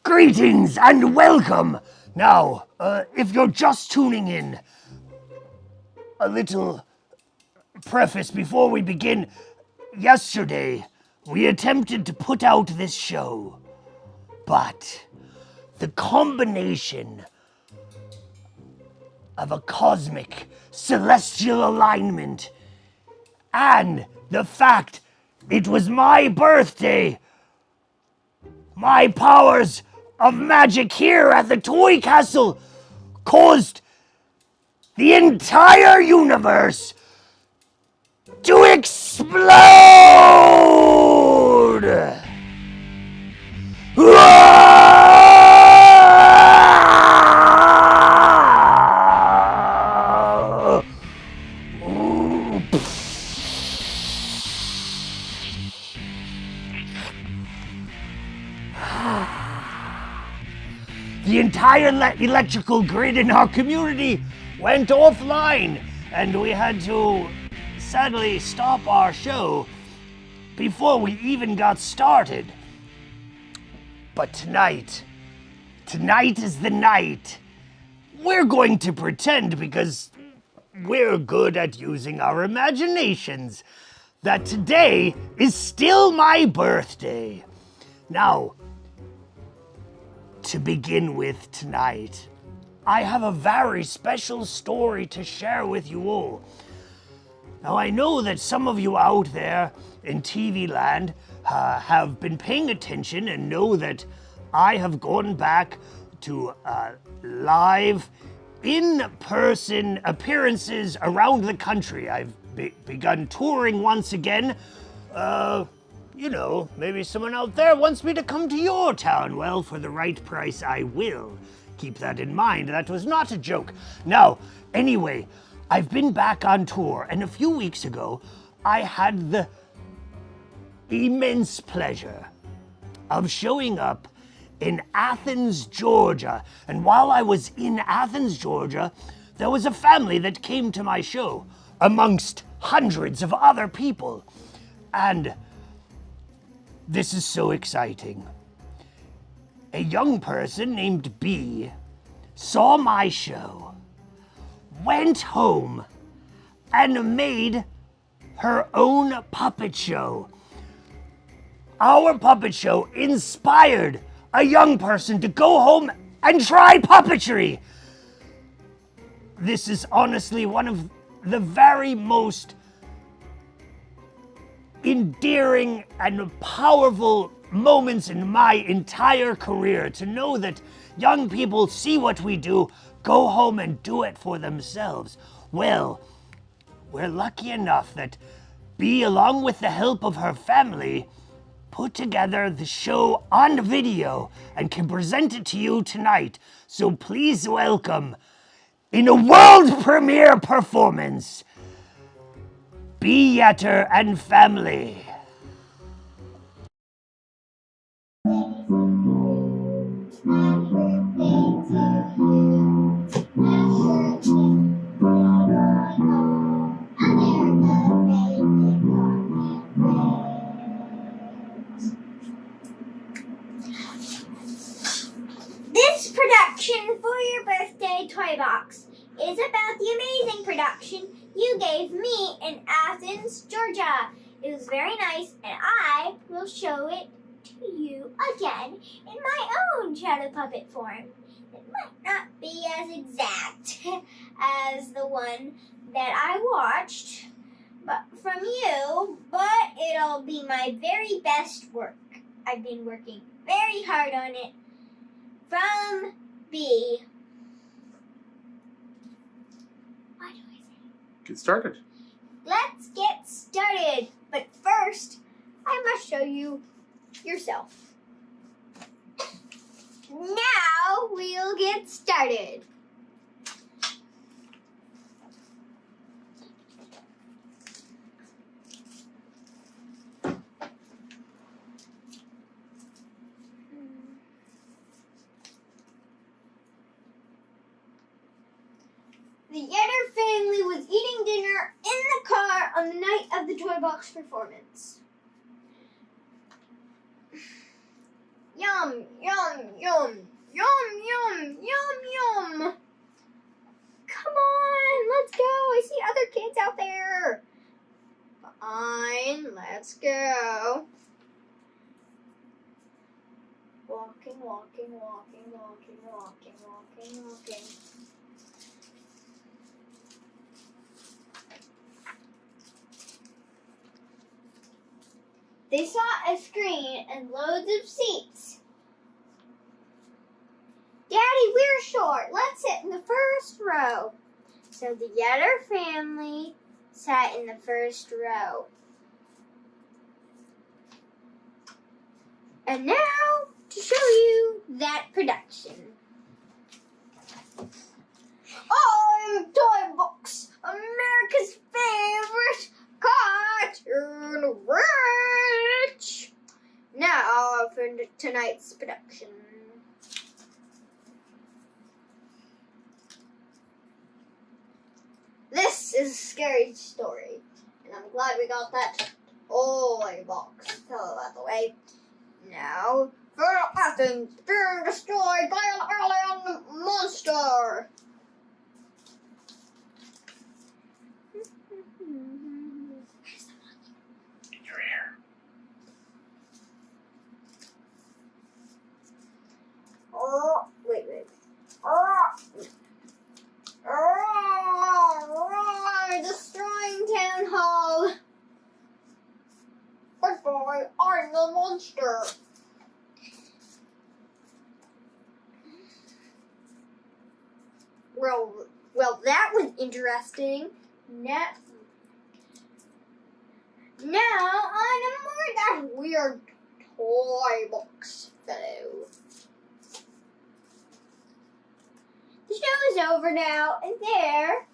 Greetings and welcome. Now, if you're just tuning in, a little preface before we begin. Yesterday, we attempted to put out this show, but the combination of a cosmic, celestial alignment and the fact it was my birthday, my powers of magic here at the Toy Castle caused the entire universe to explode! The entire electrical grid in our community went offline, and we had to sadly stop our show before we even got started. But tonight is the night. We're going to pretend, because we're good at using our imaginations, that today is still my birthday. Now, to begin with tonight, I have a very special story to share with you all. Now, I know that some of you out there in TV land have been paying attention and know that I have gone back to live in-person appearances around the country. I've begun touring once again. Maybe someone out there wants me to come to your town. Well, for the right price, I will. Keep that in mind. That was not a joke. Now, anyway, I've been back on tour, and a few weeks ago, I had the immense pleasure of showing up in Athens, Georgia. And while I was in Athens, Georgia, there was a family that came to my show, amongst hundreds of other people. And this is so exciting. A young person named B saw my show, went home, and made her own puppet show. Our puppet show inspired a young person to go home and try puppetry. This is honestly one of the very most endearing and powerful moments in my entire career, to know that young people see what we do, go home and do it for themselves. Well, we're lucky enough that B, along with the help of her family, put together the show on video and can present it to you tonight. So please welcome, in a world premiere performance, B Yetter and family. This production for your birthday Toybox is about the amazing production you gave me in Athens, Georgia. It was very nice, and I will show it to you again in my own shadow puppet form. It might not be as exact as the one that I watched from you, but it'll be my very best work. I've been working very hard on it. From B. What do I say? Get started. Let's get started. But first, I must show you yourself. Now we'll get started. The Yetter family was eating dinner in the car on the night of the Toybox performance. Yum, yum, yum, yum, yum, yum, yum. Come on, let's go. I see other kids out there. Fine, let's go. Walking, walking, walking, walking, walking, walking, walking. They saw a screen and loads of seats. Daddy, we're short. Let's sit in the first row. So the Yetter family sat in the first row. And now to show you that production. I'm Toybox, America's favorite cartoon witch. Now for tonight's production. This is a scary story, and I'm glad we got that Toybox pillow out of the way. Now, for Athens being destroyed by an alien monster. You're here. Oh, wait. Destroying town hall. Goodbye, I'm the monster. Well, that was interesting. Now on more that weird Toybox fellow. The show is over now, and there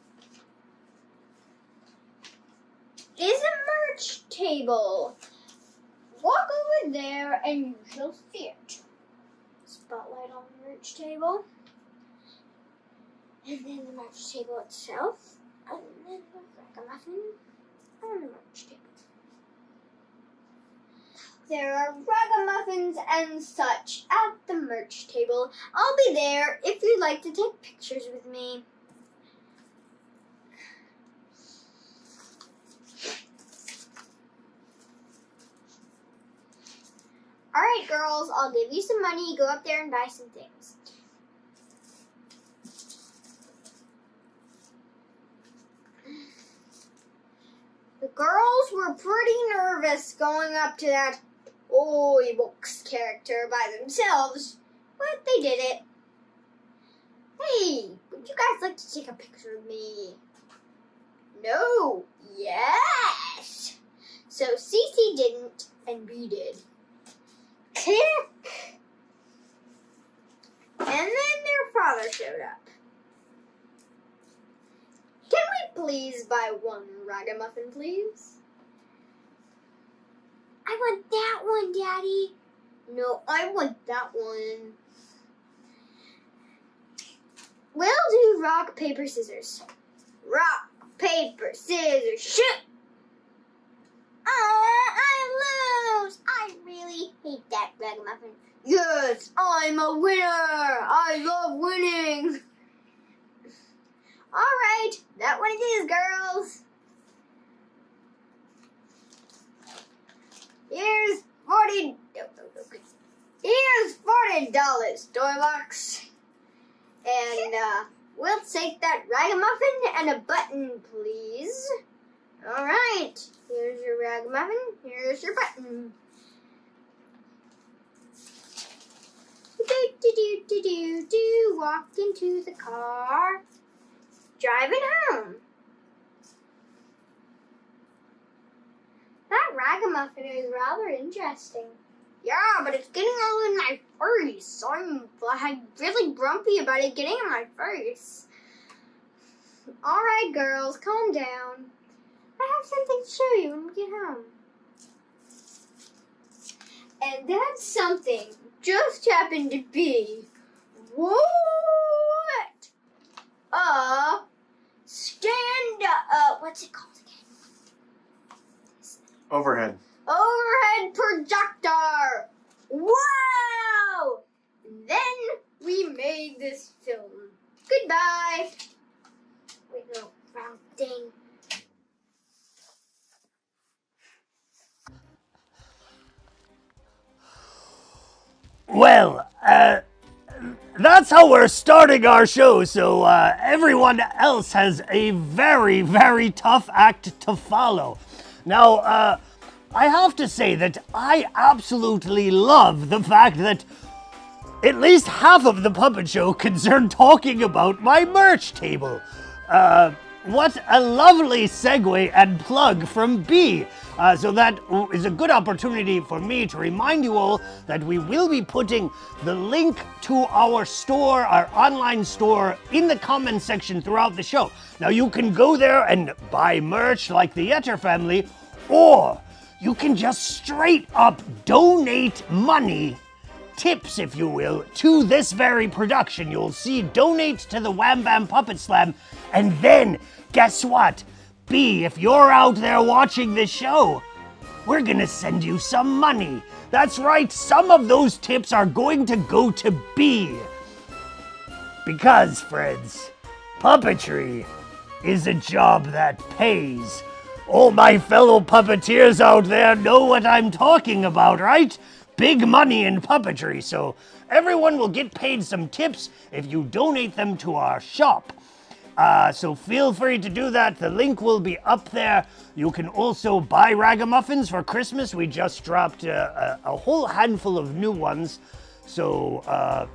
is a merch table. Walk over there and you shall see it. Spotlight on the merch table. And then the merch table itself. And then the ragamuffin on the merch table. There are ragamuffins and such at the merch table. I'll be there if you'd like to take pictures with me. Alright, girls, I'll give you some money. Go up there and buy some things. The girls were pretty nervous going up to that Toybox character by themselves, but they did it. Hey, would you guys like to take a picture of me? No. Yes. So Cece didn't, and B did. Click. And then their father showed up. Can we please buy one ragamuffin, please? I want that one, Daddy. No, I want that one. We'll do rock, paper, scissors. Rock, paper, scissors, shoot! I lose! I really hate that ragamuffin. Yes, I'm a winner! I love winning! Alright, that one it is, girls. Here's $40, Toybox. And we'll take that ragamuffin and a button, please. Alright, here's your ragamuffin, here's your button. Do, walk into the car. Driving home. That ragamuffin is rather interesting. Yeah, but it's getting all in my face. I'm really grumpy about it getting in my face. Alright, girls, calm down. I have something to show you when we get home. And that something just happened to be what? What's it called again? Overhead projector. Wow! made this film. Goodbye. Wait, no. Wrong thing. Well, that's how we're starting our show, so everyone else has a very, very tough act to follow. Now, I have to say that I absolutely love the fact that at least half of the puppet show concerned talking about my merch table. What a lovely segue and plug from B. So that is a good opportunity for me to remind you all that we will be putting the link to our store, our online store, in the comment section throughout the show. Now you can go there and buy merch like the Yetter family, or you can just straight up donate money, tips if you will, to this very production. You'll see donate to the Wham Bam Puppet Slam, and then guess what? B, if you're out there watching this show, we're gonna send you some money. That's right, some of those tips are going to go to B. Because, friends, puppetry is a job that pays. All my fellow puppeteers out there know what I'm talking about, right? Big money in puppetry, so everyone will get paid some tips if you donate them to our shop. So feel free to do that. The link will be up there. You can also buy ragamuffins for Christmas. We just dropped a whole handful of new ones. So,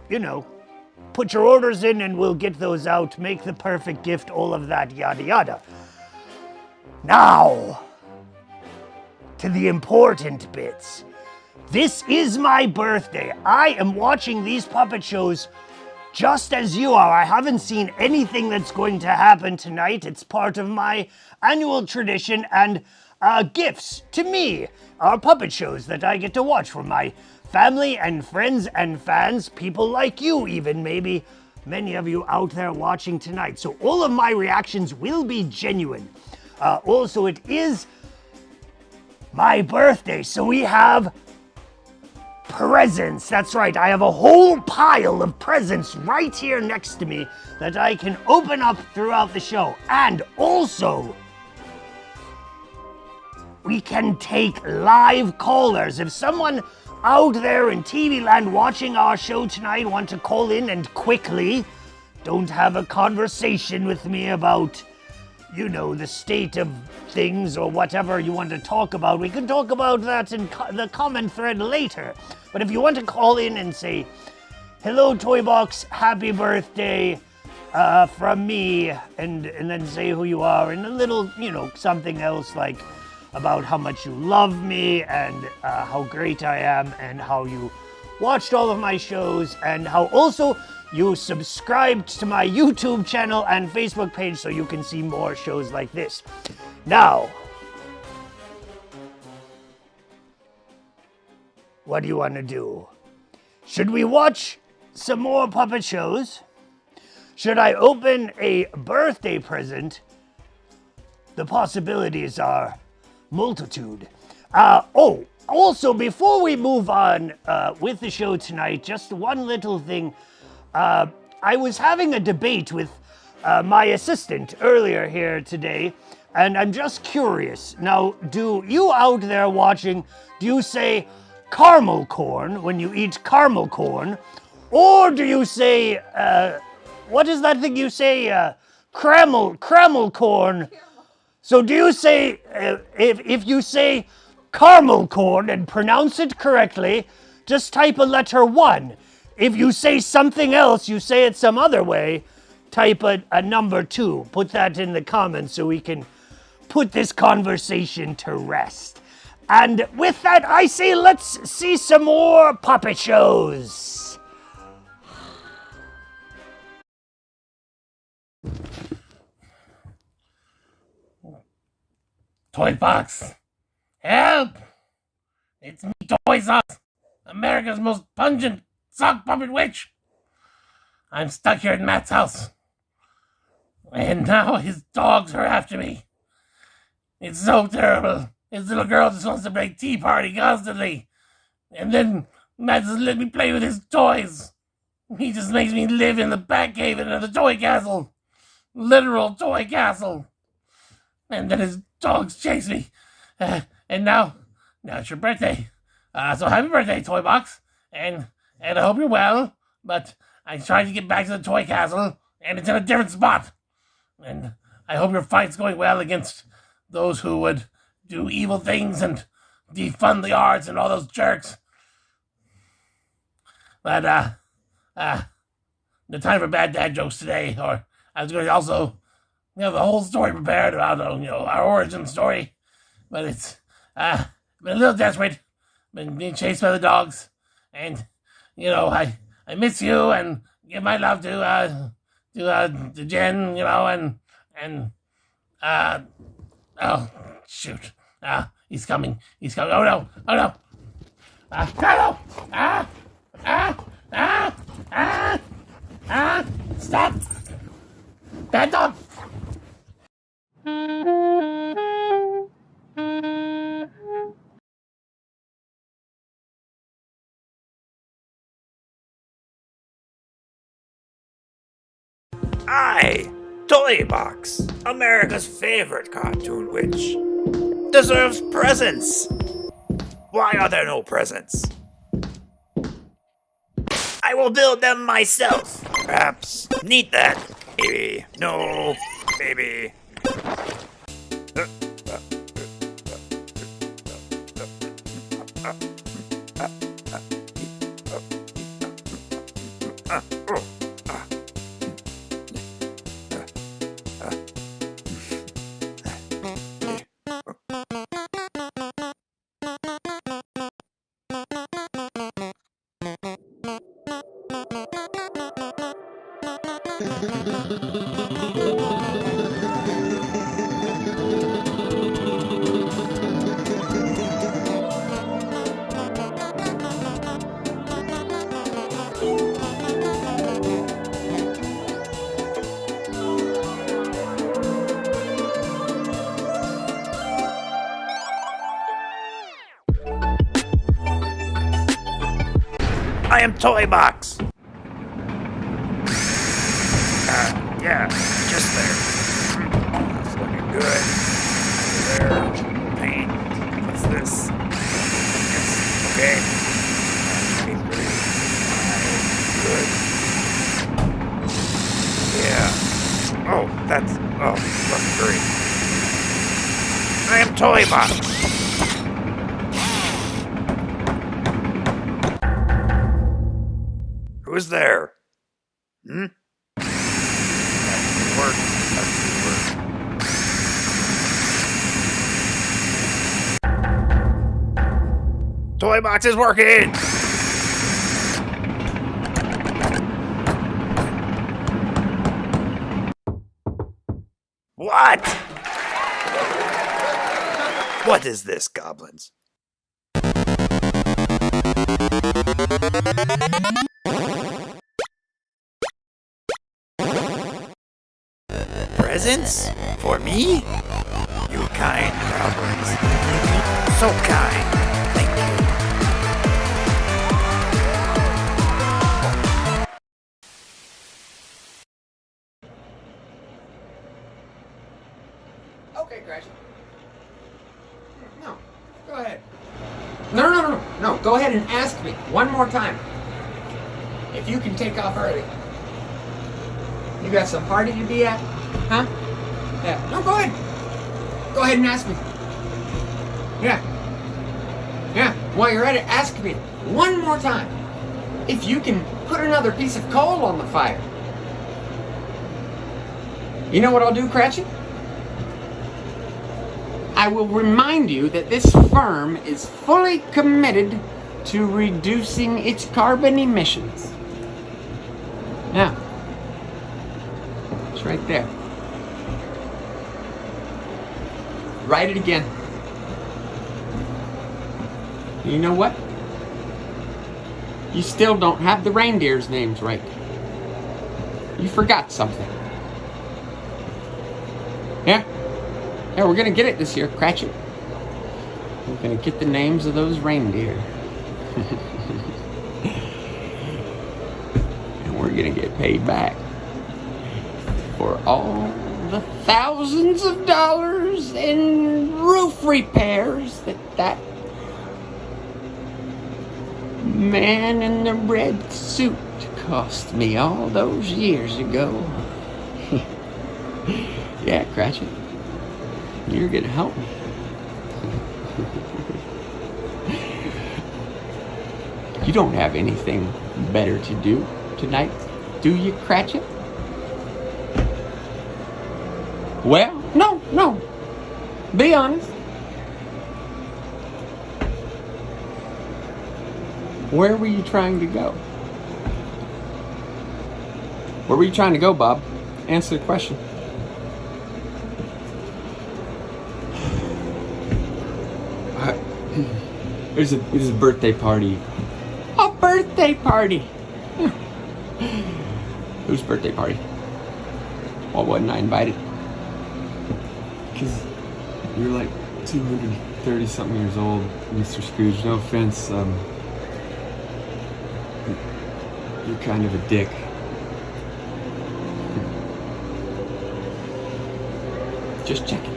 put your orders in and we'll get those out. Make the perfect gift, all of that, yada yada. Now, to the important bits. This is my birthday. I am watching these puppet shows just as you are. I haven't seen anything that's going to happen tonight. It's part of my annual tradition and gifts to me are puppet shows that I get to watch from my family and friends and fans, people like you even, maybe many of you out there watching tonight. So all of my reactions will be genuine. Also, it is my birthday, so we have presents. That's right, I have a whole pile of presents right here next to me that I can open up throughout the show. And also, we can take live callers. If someone out there in TV land watching our show tonight want to call in and quickly, don't have a conversation with me about, the state of things or whatever you want to talk about, we can talk about that in the comment thread later. But if you want to call in and say, hello Toybox, happy birthday from me, and then say who you are and a little, something else like about how much you love me and how great I am and how you watched all of my shows and how also you subscribed to my YouTube channel and Facebook page so you can see more shows like this. Now, what do you want to do? Should we watch some more puppet shows? Should I open a birthday present? The possibilities are multitude. Also, before we move on with the show tonight, just one little thing. I was having a debate with my assistant earlier here today, and I'm just curious. Now, do you out there watching, do you say caramel corn when you eat caramel corn? Or do you say, what is that thing you say? Caramel corn. So do you say, if you say caramel corn and pronounce it correctly, just type a letter 1. If you say something else, you say it some other way, type a number 2. Put that in the comments so we can put this conversation to rest. And with that, I say let's see some more puppet shows. Toybox, help! It's me, Toy Sauce, America's most pungent sock puppet witch. I'm stuck here at Matt's house, and now his dogs are after me. It's so terrible. His little girl just wants to play tea party constantly, and then Matt doesn't let me play with his toys. He just makes me live in the Batcave of the toy castle. Literal toy castle. And then his dogs chase me. And now it's your birthday. So happy birthday, Toybox. And I hope you're well. But I tried to get back to the toy castle, and it's in a different spot. And I hope your fight's going well against those who would do evil things and defund the arts and all those jerks. But no time for bad dad jokes today. Or I was going to also have a whole story prepared about our origin story. But it's been a little desperate. Been being chased by the dogs, and I miss you and give my love to Jen. Oh shoot! He's coming. Oh no! Hello! Stop! Bad dog! I, Toybox, America's favorite cartoon witch, deserves presents. Why are there no presents? I will build them myself. Perhaps need that. Maybe. No. Maybe. I am Toybox. Yeah, just there. It's looking good. There. Paint. What's this? Yes. Okay. 23. Good. Yeah. Oh, looking great. I am Toybox. Who's there? Hmm? That work. Toybox is working! What? What is this, Goblins? Presents? For me? You kind Goblins. So kind. Thank you. Okay, Crash. No, go ahead. No. Go ahead and ask me one more time. If you can take off early. You got some party to be at? Huh? Yeah. No, go ahead. Go ahead and ask me. Yeah. While you're at it, ask me one more time if you can put another piece of coal on the fire. You know what I'll do, Cratchit? I will remind you that this firm is fully committed to reducing its carbon emissions. Now, it's right there. Write it again. You know what? You still don't have the reindeers' names right. You forgot something. Yeah, we're gonna get it this year, Cratchit. We're gonna get the names of those reindeer. gonna get paid back for all the thousands of dollars in roof repairs that man in the red suit cost me all those years ago. Yeah, Cratchit, you're gonna help me. You don't have anything better to do tonight, do you, Cratchit? Well, no. Be honest. Where were you trying to go? Where were you trying to go, Bob? Answer the question. It was a birthday party. A birthday party! Whose birthday party? Why wasn't I invited? Because you're like 230 something years old, Mr. Scrooge. No offense, you're kind of a dick. Just checking.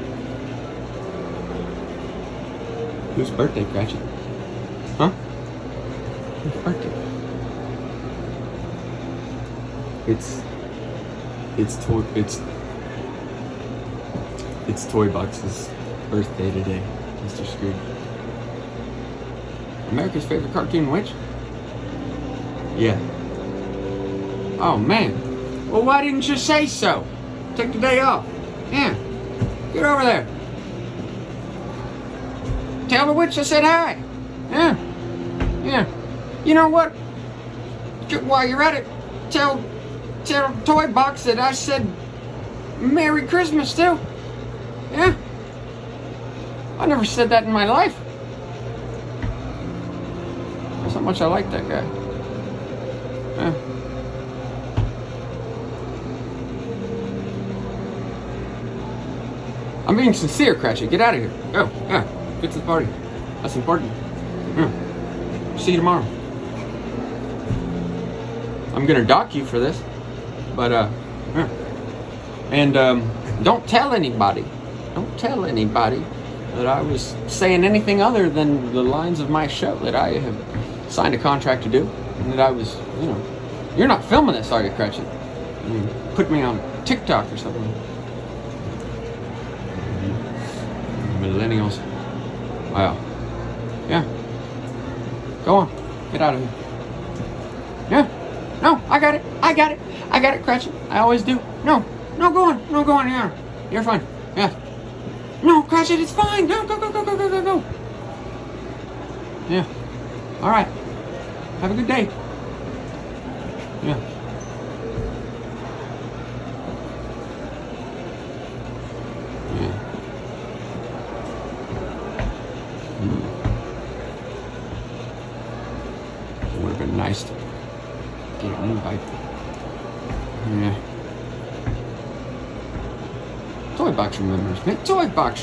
Whose birthday, Cratchit? Huh? Whose birthday? It's Toybox's birthday today, Mr. Scrooge. America's favorite cartoon witch? Yeah. Oh, man. Well, why didn't you say so? Take the day off. Yeah. Get over there. Tell the witch I said hi. Yeah. You know what? While you're at it, tell Toybox that I said Merry Christmas too. Yeah. I never said that in my life. That's how much I like that guy. Yeah. I'm being sincere, Cratchit. Get out of here. Go. Yeah. Get to the party. That's important. Yeah. See you tomorrow. I'm gonna dock you for this, but yeah. And don't tell anybody. Don't tell anybody that I was saying anything other than the lines of my show that I have signed a contract to do, and that I was, you're not filming this, are you, Cratchit? I mean, put me on TikTok or something. Millennials. Wow. Yeah. Go on. Get out of here. Yeah. No, I got it, Cratchit. I always do. No, go on. Yeah. You're fine. Yeah. No, Cratchit, it's fine. No, go. Yeah. All right. Have a good day. Yeah. It would have been nice to get an invite. Yeah. Toybox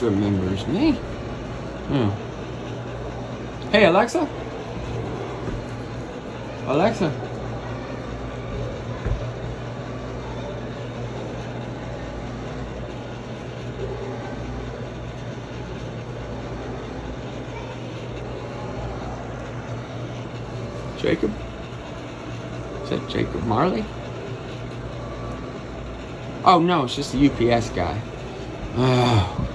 remembers me. Yeah. Hey, Alexa? Jacob? Is that Jacob Marley? Oh no, it's just the UPS guy. Oh,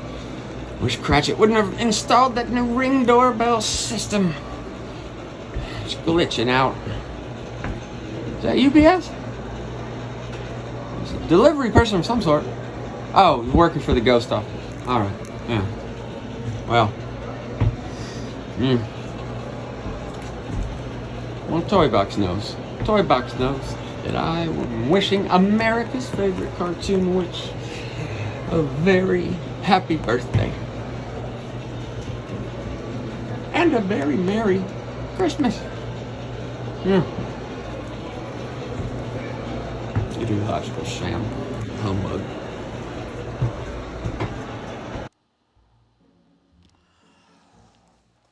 wish Cratchit wouldn't have installed that new Ring doorbell system. It's glitching out. Is that UPS? It's a delivery person of some sort. Oh, he's working for the ghost office. Alright, yeah. Well. Well, Toybox knows that I am wishing America's favorite cartoon witch a very happy birthday. And a very Merry Christmas. Yeah. Ideological sham. Humbug.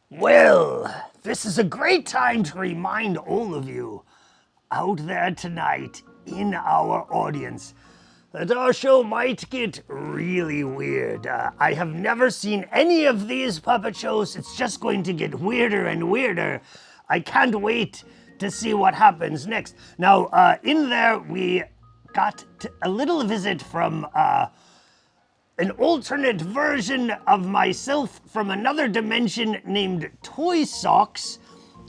Well, this is a great time to remind all of you out there tonight in our audience that our show might get really weird. I have never seen any of these puppet shows. It's just going to get weirder and weirder. I can't wait to see what happens next. Now, in there, we got a little visit from an alternate version of myself from another dimension named Toy Socks.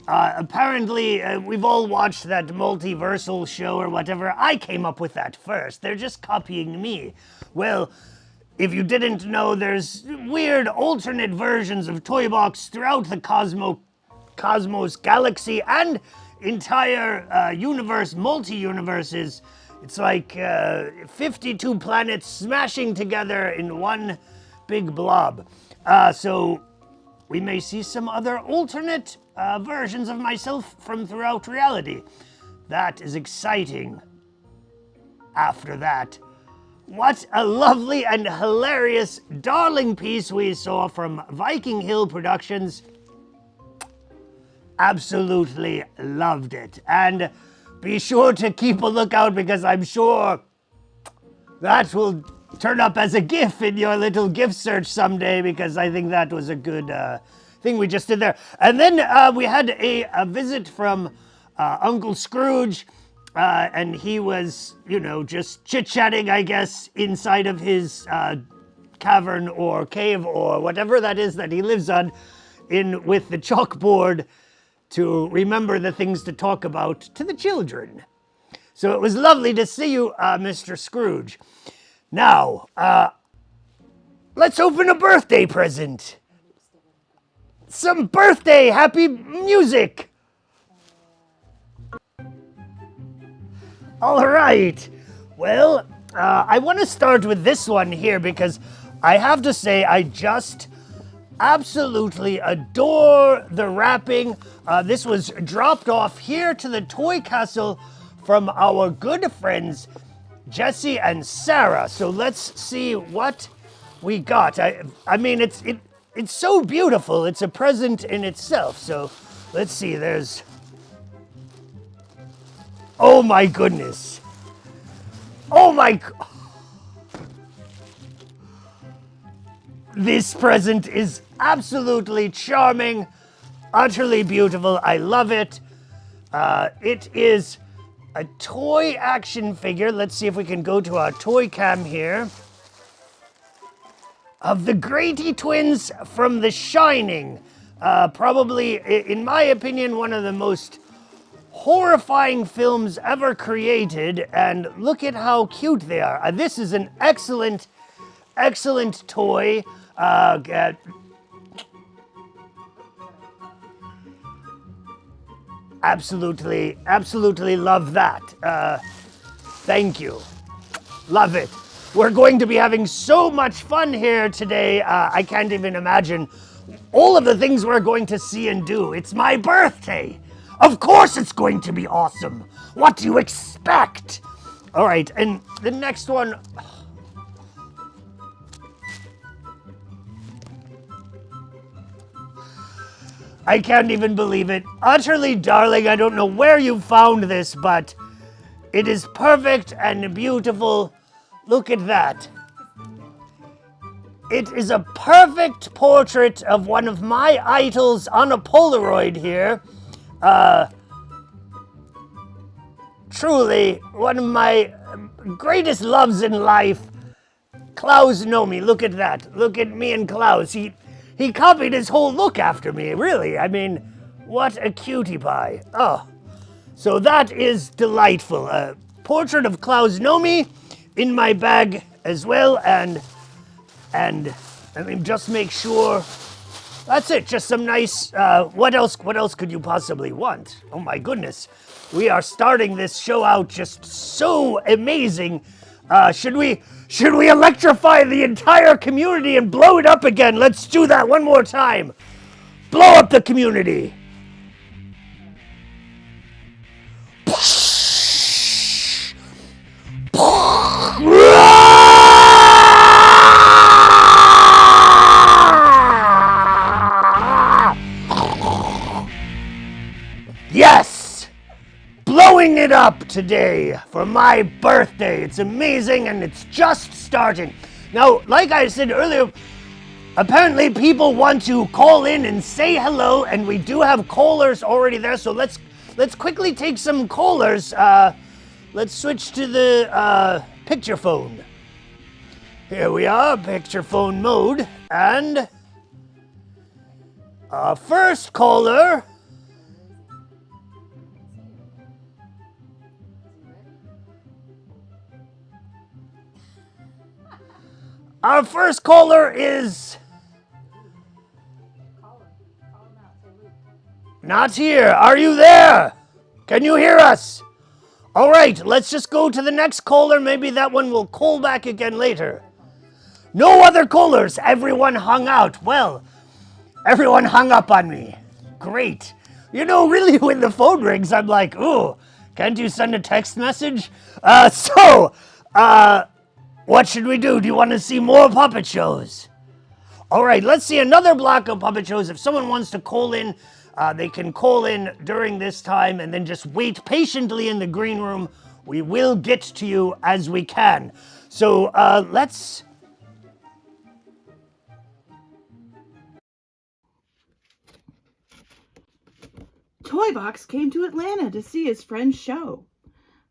Apparently, we've all watched that Multiversal show or whatever. I came up with that first. They're just copying me. Well, if you didn't know, there's weird alternate versions of Toybox throughout the cosmos, galaxy, and entire universe, multi-universes. It's like 52 planets smashing together in one big blob. So we may see some other alternate versions of myself from throughout reality. That is exciting. After that, what a lovely and hilarious darling piece we saw from Viking Hill Productions. Absolutely loved it. And be sure to keep a lookout because I'm sure that will turn up as a GIF in your little GIF search someday because I think that was a good thing we just did there. And then we had a visit from Uncle Scrooge and he was, just chit-chatting, I guess, inside of his cavern or cave or whatever that is that he lives on with the chalkboard to remember the things to talk about to the children. So it was lovely to see you, Mr. Scrooge. Now, let's open a birthday present. Some birthday happy music. All right. Well, I want to start with this one here because I have to say I just absolutely adore the wrapping. This was dropped off here to the Toy Castle from our good friends Jesse and Sarah. So let's see what we got. I mean, it's so beautiful. It's a present in itself. So let's see. There's. Oh my goodness. Oh my. This present is absolutely charming, utterly beautiful. I love it. It is a toy action figure. Let's see if we can go to our toy cam here. Of the Grady twins from The Shining. Probably, in my opinion, one of the most horrifying films ever created. And look at how cute they are. This is an excellent, excellent toy. Absolutely love that. Thank you. Love it. We're going to be having so much fun here today. I can't even imagine all of the things we're going to see and do. It's my birthday. Of course it's going to be awesome. What do you expect? All right, and the next one. I can't even believe it. Utterly darling, I don't know where you found this, but it is perfect and beautiful. Look at that. It is a perfect portrait of one of my idols on a Polaroid here. Truly, one of my greatest loves in life. Klaus Nomi, look at that. Look at me and Klaus. He copied his whole look after me, really. I mean, what a cutie pie. Oh, so that is delightful. A portrait of Klaus Nomi in my bag as well, and let me just make sure. That's it, just some nice, what else could you possibly want? Oh my goodness. We are starting this show out just so amazing. Should we electrify the entire community and blow it up again? Let's do that one more time. Blow up the community. Yes! Blow blowing it up today for my birthday. It's amazing and it's just starting. Now, like I said earlier, apparently people want to call in and say hello, and we do have callers already there, so let's quickly take some callers. Let's switch to the picture phone. Here we are, picture phone mode, and our first caller. Our first caller is not here. Are you there? Can you hear us? All right, let's just go to the next caller. Maybe that one will call back again later. No other callers. Everyone hung out. Well, everyone hung up on me. Great. You know, really, when the phone rings, I'm like, ooh, can't you send a text message? What should we do? Do you want to see more puppet shows? All right, let's see another block of puppet shows. If someone wants to call in, they can call in during this time and then just wait patiently in the green room. We will get to you as we can. So let's... Toybox came to Atlanta to see his friend's show.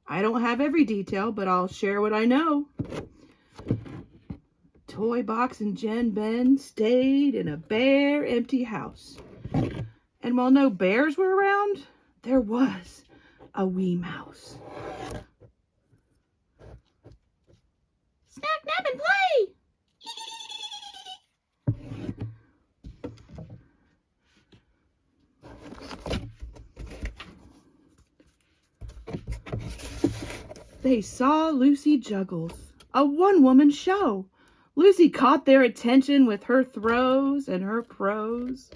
I don't have every detail, but I'll share what I know. Toybox and Jen Ben stayed in a bare, empty house. And while no bears were around, there was a wee mouse. Snack, nap, and play! They saw Lucy Juggles, a one-woman show. Lucy caught their attention with her throws and her prose.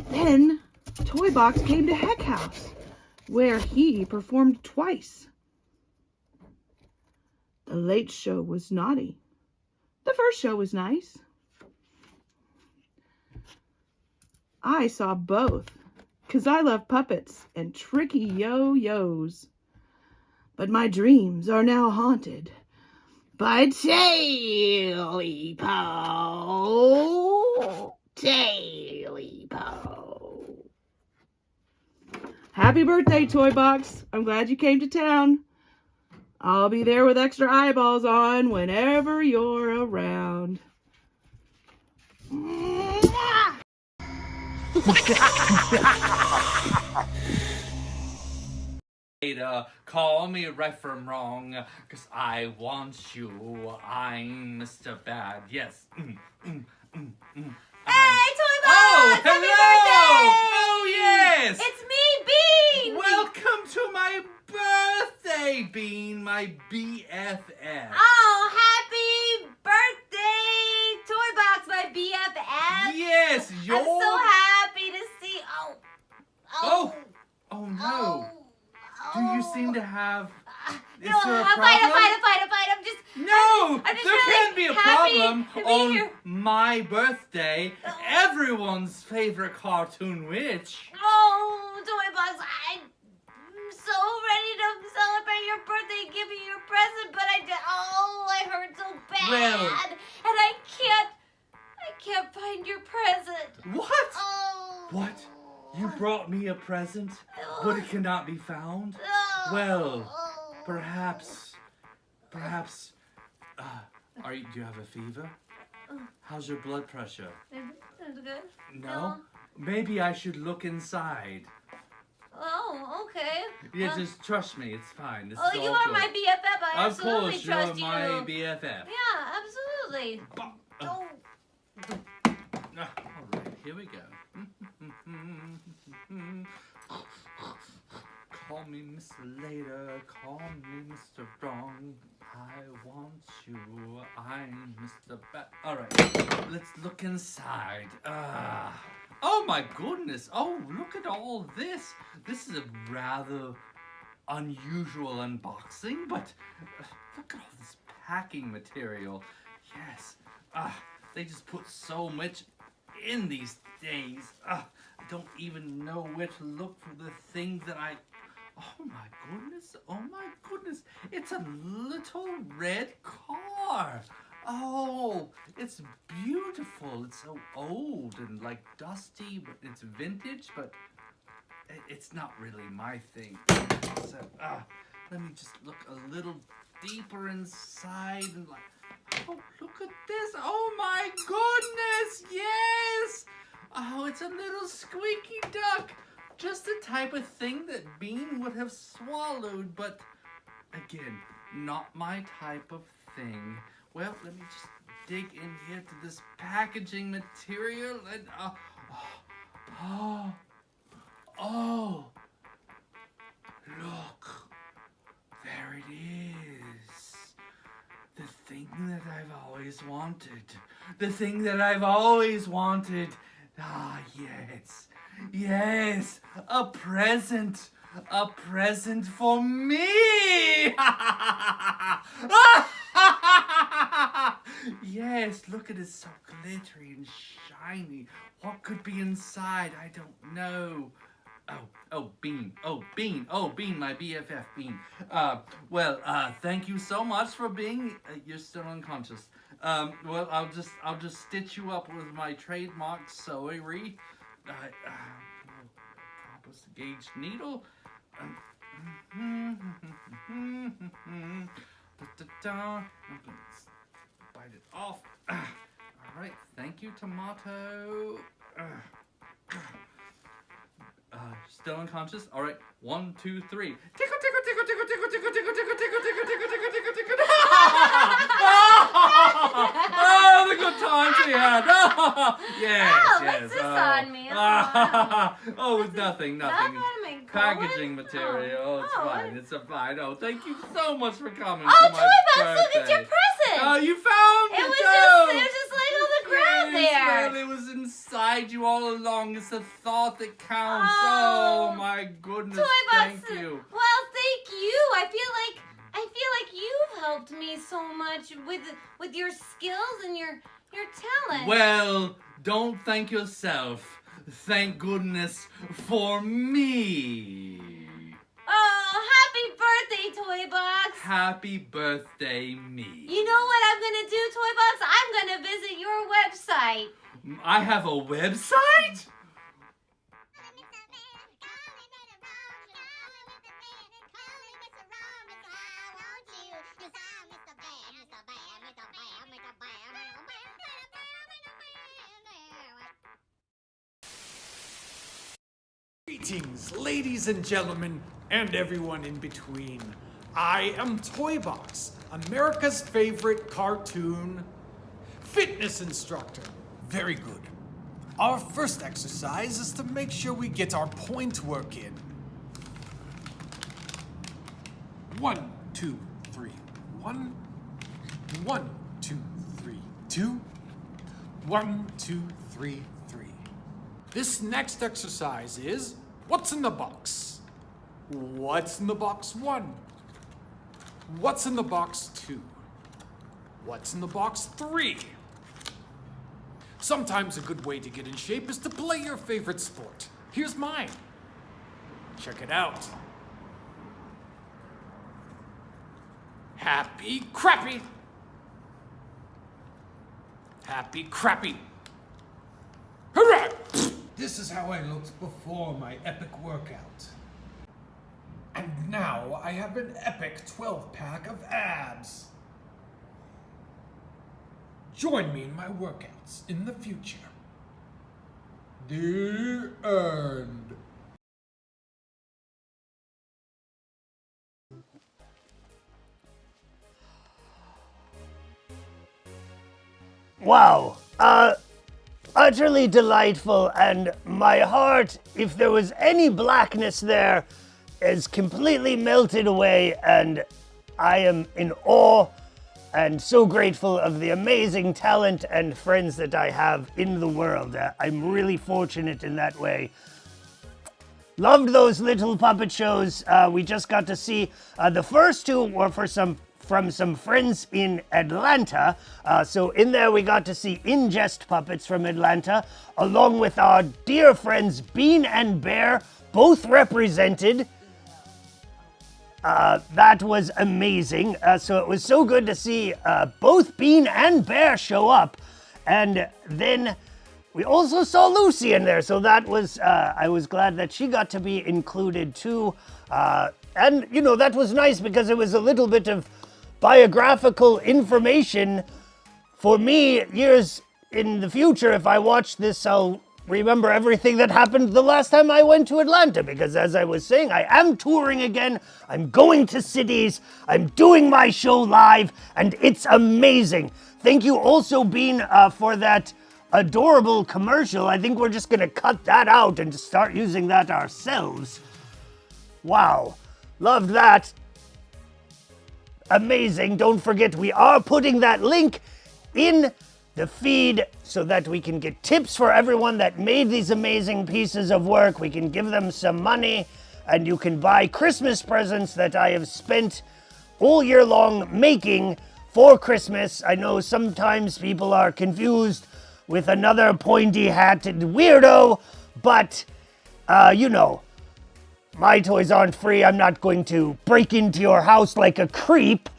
Then Toybox came to Heck House, where he performed twice. The late show was naughty. The first show was nice. I saw both, 'cause I love puppets and tricky yo-yos. But my dreams are now haunted by Taily Po. Taily Po. Happy birthday, Toybox. I'm glad you came to town. I'll be there with extra eyeballs on whenever you're around. Call me right from wrong, 'cause I want you. I'm Mr. Bad. Yes. Hey, Toybox! Oh, Happy hello! birthday! Oh, yes! It's me, Bean! Welcome to my birthday, Bean, my BFF. Oh, happy birthday, Toybox, my BFF! Yes, you're... I'm so happy to see... Oh no. Do you seem to have... Is No, there a I'm problem? fine. I'm just... No! I'm just There really can't be a happy problem to be on here. my birthday. Everyone's favorite cartoon witch. Oh, Toybox, I'm so ready to celebrate your birthday and give you your present, but I hurt so bad. Well... And I can't find your present. What? Oh. What? You brought me a present, but it cannot be found? Well, perhaps, do you have a fever? How's your blood pressure? That's good. No? Maybe I should look inside. Oh, okay. Yeah, just trust me, it's fine. This Oh, is you all are good. my BFF. I Of absolutely course, trust you're you. my BFF. Yeah, absolutely. Oh. All right, here we go. Call me Mr. Later, call me Mr. Wrong. I want you, I'm Mr. All right, let's look inside. Oh my goodness! Oh, look at all this. This is a rather unusual unboxing, but look at all this packing material. Yes. They just put so much in these days. I don't even know where to look for the things that I Oh my goodness, oh my goodness. It's a little red car. Oh, it's beautiful. It's so old and like dusty, but it's vintage, but it's not really my thing. So, let me just look a little deeper inside and like, oh, look at this. Oh my goodness, yes. Oh, it's a little squeaky duck. Just the type of thing that Bean would have swallowed, but again, not my type of thing. Well, let me just dig in here to this packaging material and oh, look, there it is. The thing that I've always wanted. The thing that I've always wanted. Ah, yes. Yes, a present for me. Yes, look at it, so glittery and shiny. What could be inside? I don't know. Bean, my BFF, Bean. Thank you so much for being. You're still unconscious. I'll just stitch you up with my trademark sewery. Compass gauge needle. Bite it off. All right, thank you, tomato. Still unconscious. All right, 1, 2, 3. Tickle, tickle, tickle, tickle, tickle, tickle, tickle, tickle, tickle, tickle, tickle, tickle, tickle, tickle. Oh, the good times we had. Yes, yes. What's this on me? Oh, it's nothing. Packaging material. Oh, it's fine. It's fine. Oh, thank you so much for coming. Oh, to my Toybox, look birthday. at your present. Oh, you found it. It was just laying on the ground there. Well, it was inside you all along. It's the thought that counts. Oh, Oh my goodness. Toybox, Thank you. Well, thank you. I feel like you've helped me so much with your skills and your talent. Well, don't thank yourself. Thank goodness for me. Oh, happy birthday, Toybox. Happy birthday, me. You know what I'm gonna do, Toybox? I'm gonna visit your website. I have a website? Greetings, ladies and gentlemen, and everyone in between. I am Toybox, America's favorite cartoon fitness instructor. Very good. Our first exercise is to make sure we get our point work in. 1, 2, 3, 1. 1, 2, 3, 2. 1, 2, 3, 3. This next exercise is what's in the box? What's in the box 1? What's in the box 2? What's in the box 3? Sometimes a good way to get in shape is to play your favorite sport. Here's mine. Check it out. Happy Crappy. Happy Crappy. Hooray! This is how I looked before my epic workout. And now I have an epic 12-pack of abs. Join me in my workouts in the future. The end. Wow, utterly delightful, and my heart, if there was any blackness there, is completely melted away, and I am in awe and so grateful of the amazing talent and friends that I have in the world. I'm really fortunate in that way. Loved those little puppet shows. We just got to see the first two were from some friends in Atlanta. So in there we got to see Ingest puppets from Atlanta, along with our dear friends Bean and Bear, both represented. that was amazing. So it was so good to see both Bean and Bear show up. And then we also saw Lucy in there. So that was, I was glad that she got to be included too. And, you know, that was nice because it was a little bit of biographical information for me years in the future. If I watch this, I'll remember everything that happened the last time I went to Atlanta, because as I was saying, I am touring again. I'm going to cities. I'm doing my show live, and it's amazing. Thank you also, Bean, for that adorable commercial. I think we're just going to cut that out and just start using that ourselves. Wow. Loved that. Amazing. Don't forget, we are putting that link in the feed so that we can get tips for everyone that made these amazing pieces of work. We can give them some money, and you can buy Christmas presents that I have spent all year long making for Christmas. I know sometimes people are confused with another pointy-hatted weirdo, but, you know, my toys aren't free. I'm not going to break into your house like a creep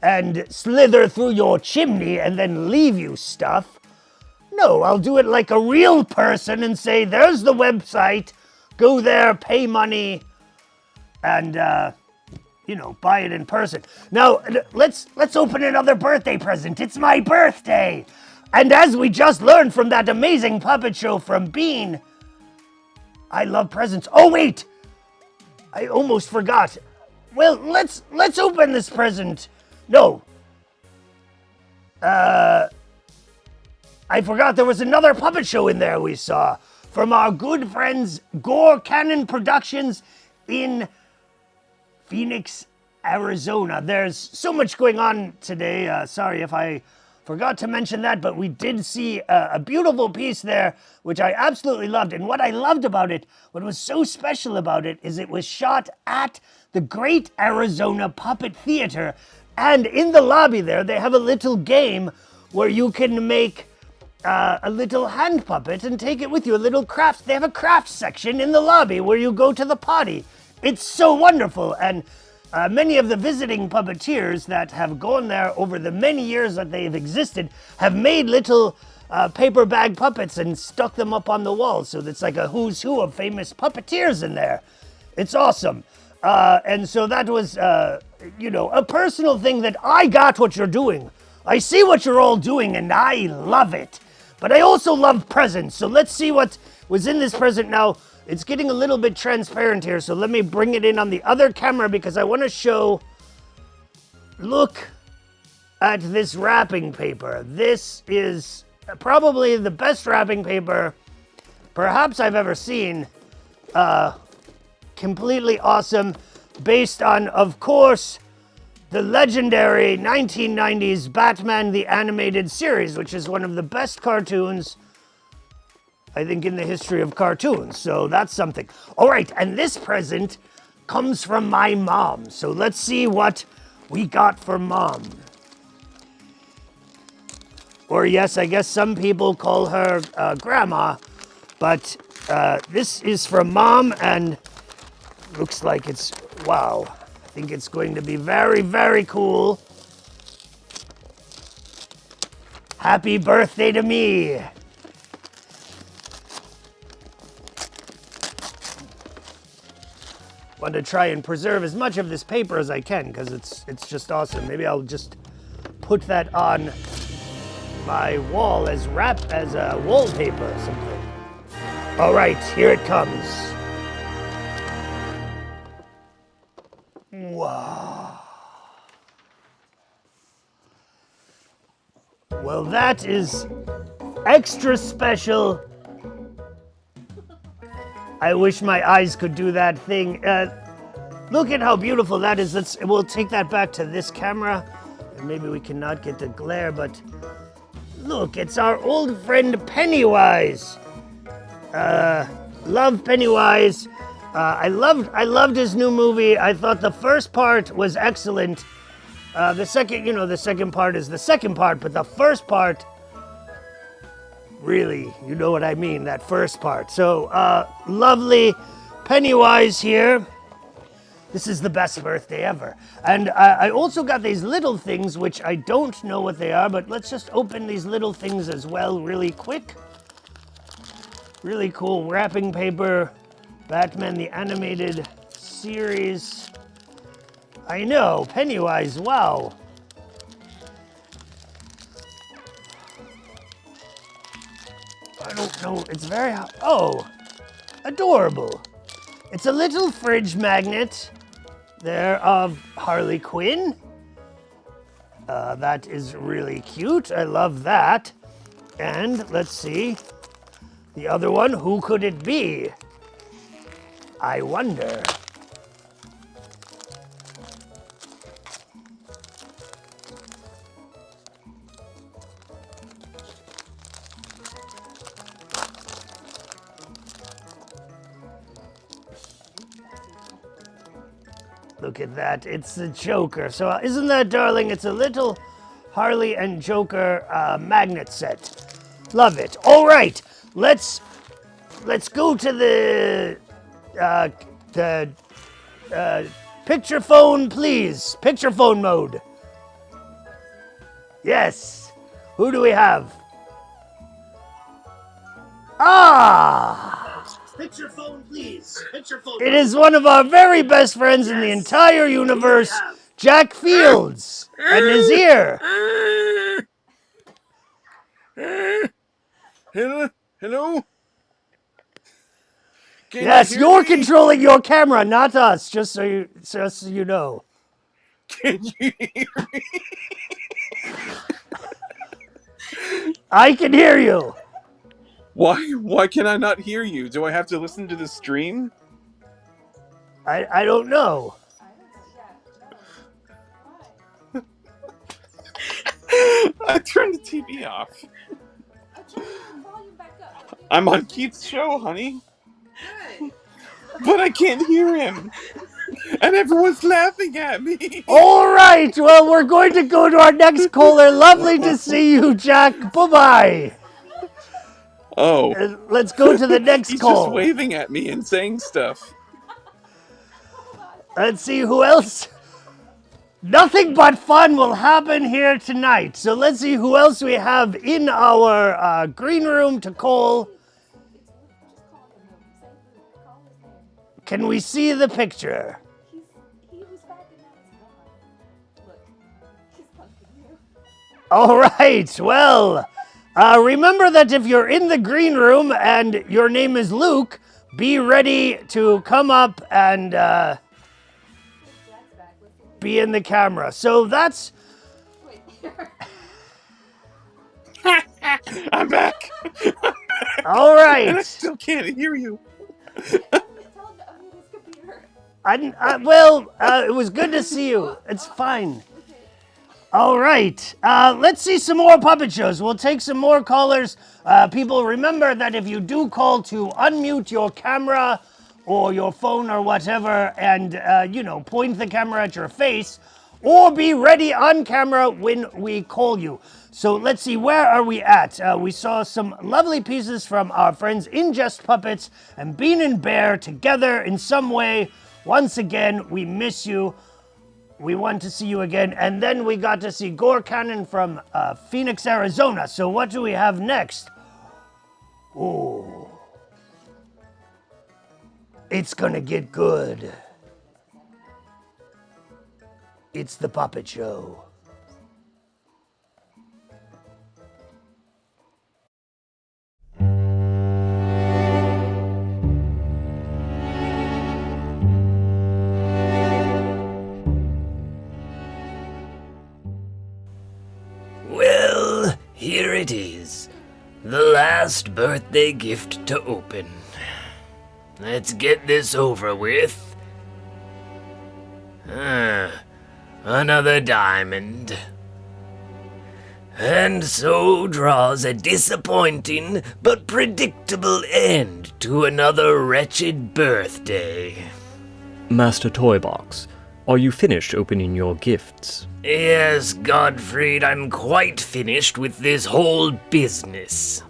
and slither through your chimney and then leave you stuff. No, I'll do it like a real person and say, there's the website, go there, pay money, and, you know, buy it in person. Now, let's open another birthday present. It's my birthday. And as we just learned from that amazing puppet show from Bean, I love presents. Oh, wait, I almost forgot. Well, let's open this present. No. I forgot there was another puppet show in there we saw from our good friends Gore Cannon Productions in Phoenix, Arizona. There's so much going on today. Sorry if I forgot to mention that, but we did see a beautiful piece there, which I absolutely loved. And what I loved about it, what was so special about it, is it was shot at the Great Arizona Puppet Theater. And in the lobby there, they have a little game where you can make a little hand puppet and take it with you, a little craft. They have a craft section in the lobby where you go to the potty. It's so wonderful. And many of the visiting puppeteers that have gone there over the many years that they've existed have made little paper bag puppets and stuck them up on the wall. So it's like a who's who of famous puppeteers in there. It's awesome. And so that was, you know, a personal thing that I got what you're doing. I see what you're all doing and I love it. But I also love presents. So let's see what was in this present now. It's getting a little bit transparent here. So let me bring it in on the other camera because I want to show. Look at this wrapping paper. This is probably the best wrapping paper perhaps I've ever seen. Completely awesome, based on, of course, the legendary 1990s Batman the Animated Series, which is one of the best cartoons, I think, in the history of cartoons. So that's something. All right, and this present comes from my mom. So let's see what we got for Mom. Or yes, I guess some people call her Grandma, but this is from Mom, and looks like it's, wow, I think it's going to be very, very cool. Happy birthday to me. Want to try and preserve as much of this paper as I can because it's just awesome. Maybe I'll just put that on my wall as wallpaper or something. All right, here it comes. Wow. Well, that is extra special. I wish my eyes could do that thing. Look at how beautiful that is. We'll take that back to this camera. And maybe we cannot get the glare, but look, it's our old friend Pennywise. Love Pennywise. I loved his new movie. I thought the first part was excellent. The second part is the second part, but the first part, really, you know what I mean, that first part. So, lovely Pennywise here. This is the best birthday ever. And I also got these little things, which I don't know what they are, but let's just open these little things as well really quick. Really cool wrapping paper. Batman the Animated Series. I know, Pennywise, wow. I don't know, it's very hot. Oh, adorable. It's a little fridge magnet there of Harley Quinn. That is really cute, I love that. And let's see, the other one, who could it be? I wonder. Look at that, it's the Joker. So isn't that darling? It's a little Harley and Joker magnet set. Love it. All right, let's go to the picture phone, please. Picture phone mode. Yes. Who do we have? Ah! Picture phone, please. Picture phone. It is one of our very best friends in the entire universe, Jack Fields, and is here. Hello? Can Yes, you hear you're me? controlling your camera, not us. Just so you know. Can you hear me? I can hear you. Why can I not hear you? Do I have to listen to the stream? I don't know. I turned the TV off. I'm on Keith's show, honey. But I can't hear him. And everyone's laughing at me. All right, well, we're going to go to our next caller. Lovely to see you, Jack. Bye-bye. Oh. Let's go to the next He's call. just waving at me and saying stuff. Let's see who else. Nothing but fun will happen here tonight. So let's see who else we have in our green room to call. Can we see the picture? All right, well, remember that if you're in the green room and your name is Luke, be ready to come up and be in the camera. So that's... I'm back. All right. And I still can't hear you. It was good to see you. It's fine. All right, let's see some more puppet shows. We'll take some more callers. People, remember that if you do call, to unmute your camera or your phone or whatever and, point the camera at your face, or be ready on camera when we call you. So let's see, where are we at? We saw some lovely pieces from our friends In Just Puppets and Bean and Bear together in some way. Once again, we miss you. We want to see you again. And then we got to see Gore Cannon from Phoenix, Arizona. So what do we have next? Oh, it's gonna get good. It's the Puppet Show. Well, here it is. The last birthday gift to open. Let's get this over with. Another diamond. And so draws a disappointing but predictable end to another wretched birthday. Master Toybox, are you finished opening your gifts? Yes, Godfried, I'm quite finished with this whole business.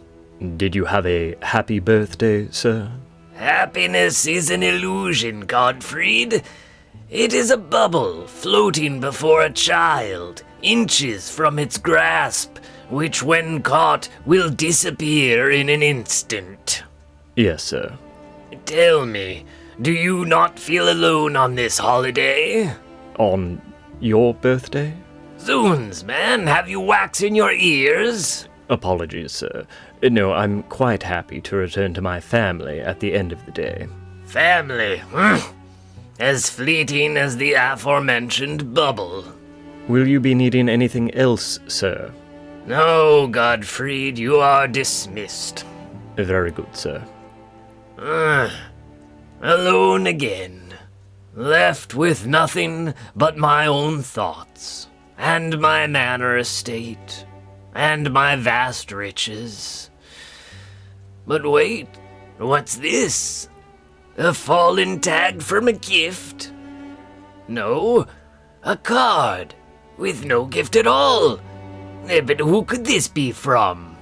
Did you have a happy birthday, sir? Happiness is an illusion, Godfried. It is a bubble floating before a child, inches from its grasp, which when caught will disappear in an instant. Yes, sir. Tell me, do you not feel alone on this holiday? On your birthday? Zoons, man, have you wax in your ears? Apologies, sir. No, I'm quite happy to return to my family at the end of the day. Family, as fleeting as the aforementioned bubble. Will you be needing anything else, sir? No, Godfried, you are dismissed. Very good, sir. Alone again. Left with nothing but my own thoughts, and my manor estate, and my vast riches. But wait, what's this? A fallen tag from a gift? No, a card with no gift at all. But who could this be from?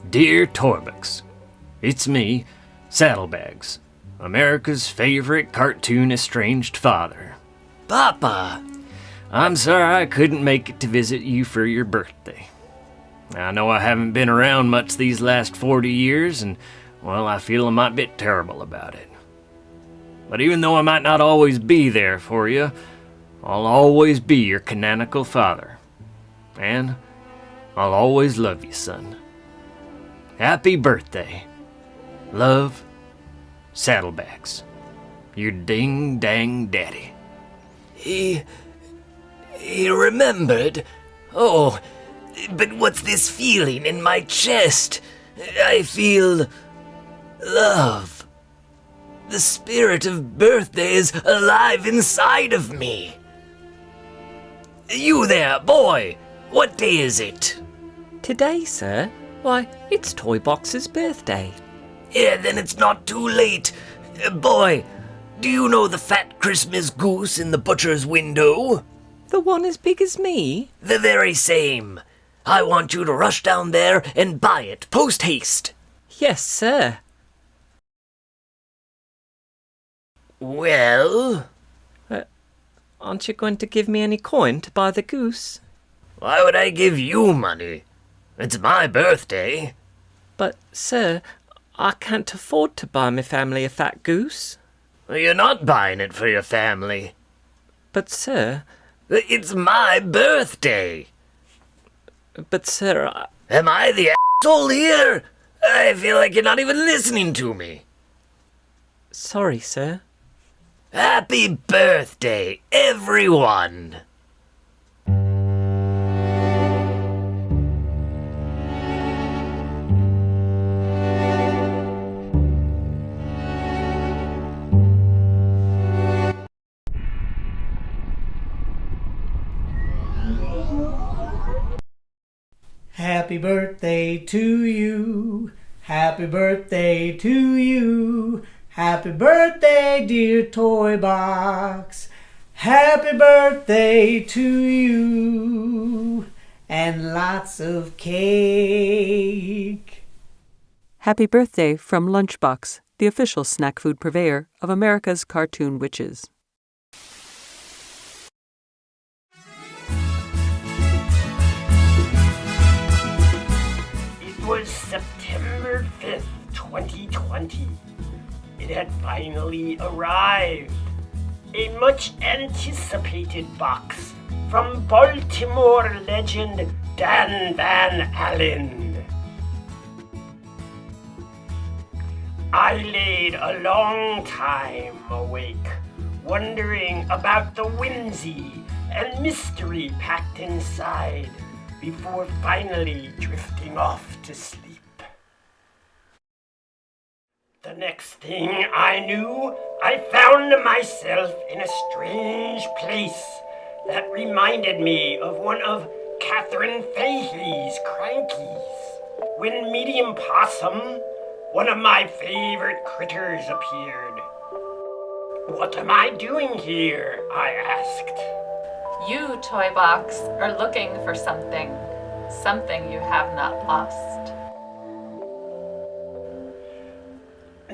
Dear Toybox, it's me, Saddlebags, America's favorite cartoon estranged father. Papa! I'm sorry I couldn't make it to visit you for your birthday. I know I haven't been around much these last 40 years, and, well, I feel a might bit terrible about it. But even though I might not always be there for you, I'll always be your canonical father. And I'll always love you, son. Happy birthday. Love, Saddlebags. Your ding-dang daddy. He remembered. Oh, but what's this feeling in my chest? I feel love. The spirit of birthday is alive inside of me. You there, boy! What day is it? Today, sir? Why, it's Toybox's birthday. Yeah, then it's not too late. Boy, do you know the fat Christmas goose in the butcher's window? The one as big as me? The very same. I want you to rush down there and buy it, post-haste. Yes, sir. Well? Aren't you going to give me any coin to buy the goose? Why would I give you money? It's my birthday. But, sir, I can't afford to buy my family a fat goose. You're not buying it for your family. But, sir... It's my birthday. But, sir, Am I the asshole here? I feel like you're not even listening to me. Sorry, sir. Happy birthday, everyone! Happy birthday to you. Happy birthday to you. Happy birthday, dear Toybox. Happy birthday to you. And lots of cake. Happy birthday from Lunchbox, the official snack food purveyor of America's cartoon witches. It was September 5th, 2020. It had finally arrived. A much anticipated box from Baltimore legend Dan Van Allen. I laid a long time awake, wondering about the whimsy and mystery packed inside before finally drifting off to sleep. The next thing I knew, I found myself in a strange place that reminded me of one of Catherine Fahey's Crankies. When Medium Possum, one of my favorite critters, appeared. "What am I doing here?" I asked. You, Toybox, are looking for something you have not lost.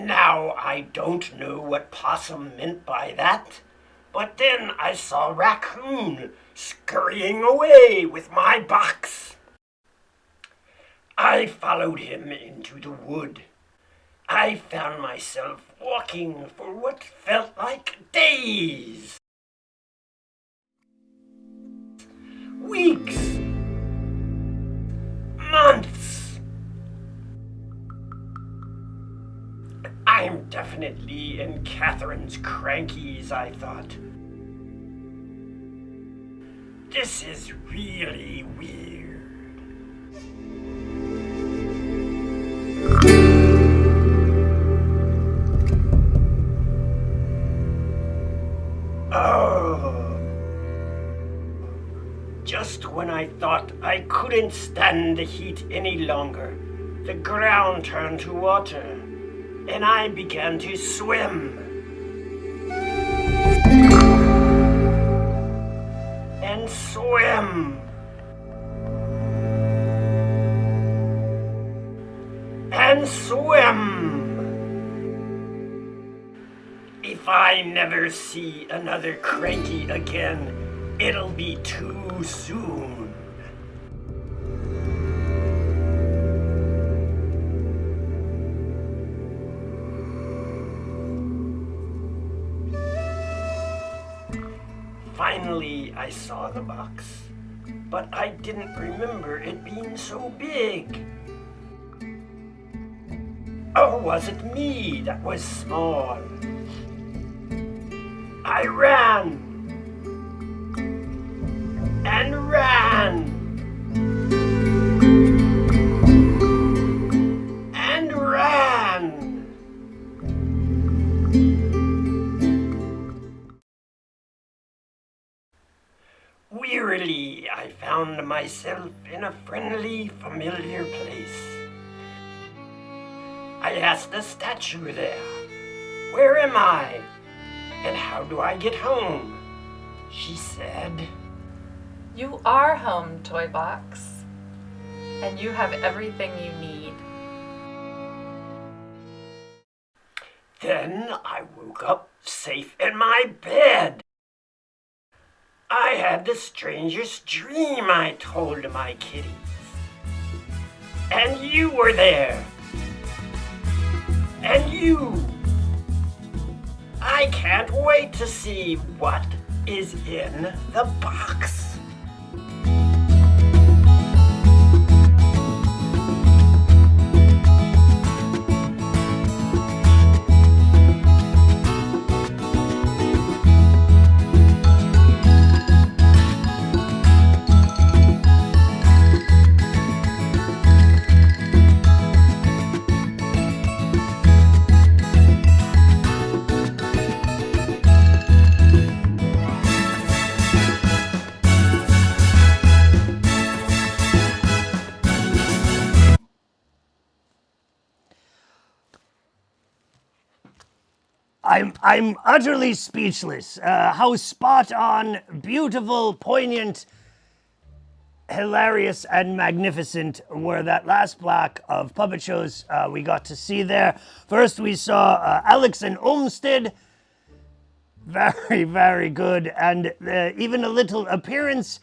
Now, I don't know what Possum meant by that, but then I saw Raccoon scurrying away with my box. I followed him into the wood. I found myself walking for what felt like days. Weeks. Months. I'm definitely in Catherine's crankies, I thought. This is really weird. Oh. Just when I thought I couldn't stand the heat any longer, the ground turned to water, and I began to swim. And swim. And swim. If I never see another cranky again, it'll be too soon. Finally, I saw the box, but I didn't remember it being so big. Or was it me that was small? I ran and ran and ran. Wearily, I found myself in a friendly, familiar place. I asked the statue there, "Where am I? And how do I get home?" She said, You are home, Toybox, and you have everything you need. Then I woke up safe in my bed. I had the strangest dream, I told my kitties. And you were there. And you. I can't wait to see what is in the box. I'm utterly speechless. How spot on, beautiful, poignant, hilarious, and magnificent were that last block of puppet shows we got to see there. First, we saw Alex and Olmsted. Very, very good. And even a little appearance